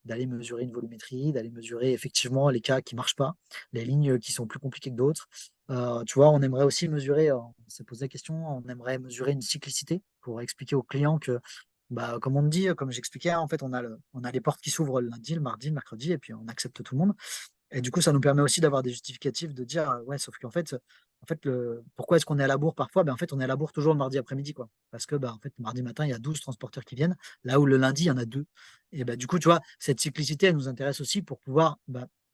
d'aller mesurer une volumétrie, d'aller mesurer effectivement les cas qui marchent pas, les lignes qui sont plus compliquées que d'autres. Tu vois, on aimerait aussi mesurer, on s'est posé la question, on aimerait mesurer une cyclicité pour expliquer aux clients que, bah, comme on me dit, comme j'expliquais, en fait, on a les portes qui s'ouvrent le lundi, le mardi, le mercredi, et puis on accepte tout le monde. Et du coup, ça nous permet aussi d'avoir des justificatifs de dire, ouais, sauf qu'en fait, pourquoi est-ce qu'on est à la bourre parfois? En fait, on est à la bourre toujours le mardi après-midi, quoi. Parce que, en fait, le mardi matin, il y a 12 transporteurs qui viennent, là où le lundi, il y en a 2. Et du coup, tu vois, cette cyclicité, elle nous intéresse aussi pour pouvoir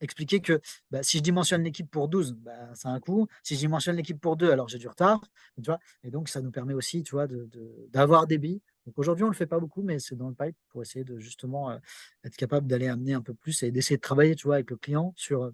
expliquer que si je dimensionne l'équipe pour 12, ça a un coût. Si je dimensionne l'équipe pour 2, alors j'ai du retard. Tu vois, et donc, ça nous permet aussi, tu vois, d'avoir des billes. Donc aujourd'hui, on ne le fait pas beaucoup, mais c'est dans le pipe pour essayer de justement être capable d'aller amener un peu plus et d'essayer de travailler, tu vois, avec le client sur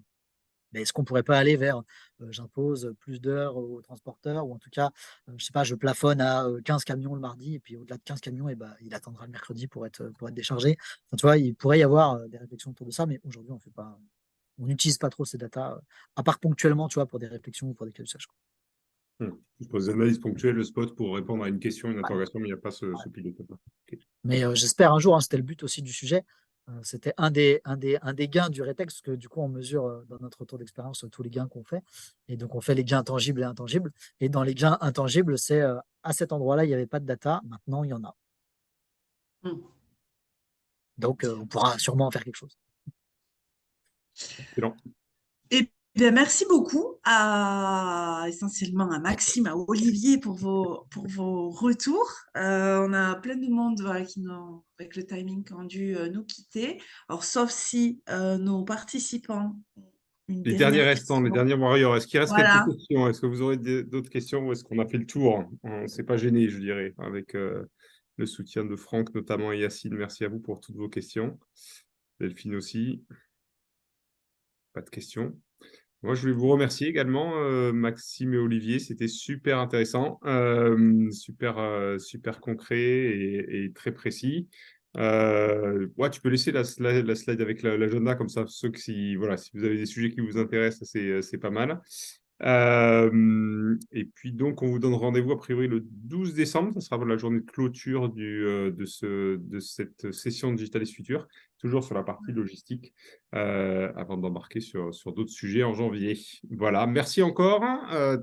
est-ce qu'on ne pourrait pas aller vers j'impose plus d'heures aux transporteurs ou en tout cas, je sais pas, je plafonne à 15 camions le mardi et puis au-delà de 15 camions, il attendra le mercredi pour être déchargé. Enfin, tu vois, il pourrait y avoir des réflexions autour de ça, mais aujourd'hui, on n'utilise pas trop ces datas, à part ponctuellement, tu vois, pour des réflexions ou pour des cas d'usage. Je pose des analyses ponctuelles, le spot pour répondre à une question, une interrogation, mais il n'y a pas ce pilotage. Okay. Mais j'espère un jour, hein, c'était le but aussi du sujet. C'était un des gains du rétex, parce que du coup, on mesure dans notre retour d'expérience tous les gains qu'on fait. Et donc, on fait les gains tangibles et intangibles. Et dans les gains intangibles, c'est à cet endroit-là, il n'y avait pas de data. Maintenant, il y en a. Donc, on pourra sûrement en faire quelque chose. Excellent. Et bien, merci beaucoup essentiellement à Maxime, à Olivier pour vos retours. On a plein de monde qui avec le timing, qui ont dû nous quitter. Alors, sauf si nos participants ont une les dernière derniers restants, les question. derniers warriors, est-ce qu'il reste Voilà. quelques questions? Est-ce que vous aurez d'autres questions ou est-ce qu'on a fait le tour? On ne s'est pas gêné, je dirais, avec le soutien de Franck notamment et Yacine. Merci à vous pour toutes vos questions. Delphine aussi. Pas de questions. Moi, je vais vous remercier également, Maxime et Olivier. C'était super intéressant, super concret et très précis. Ouais, tu peux laisser la slide avec l'agenda, comme ça, si vous avez des sujets qui vous intéressent, c'est pas mal. Et puis donc, on vous donne rendez-vous a priori le 12 décembre. Ça sera la journée de clôture de cette session Digitalis Future, toujours sur la partie logistique, avant d'embarquer sur d'autres sujets en janvier. Voilà, merci encore.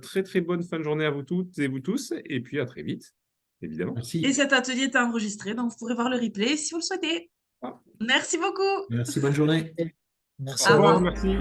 Très, très bonne fin de journée à vous toutes et vous tous. Et puis à très vite, évidemment. Merci. Et cet atelier est enregistré, donc vous pourrez voir le replay si vous le souhaitez. Merci beaucoup. Merci, bonne journée. Merci Au à revoir, vous. merci.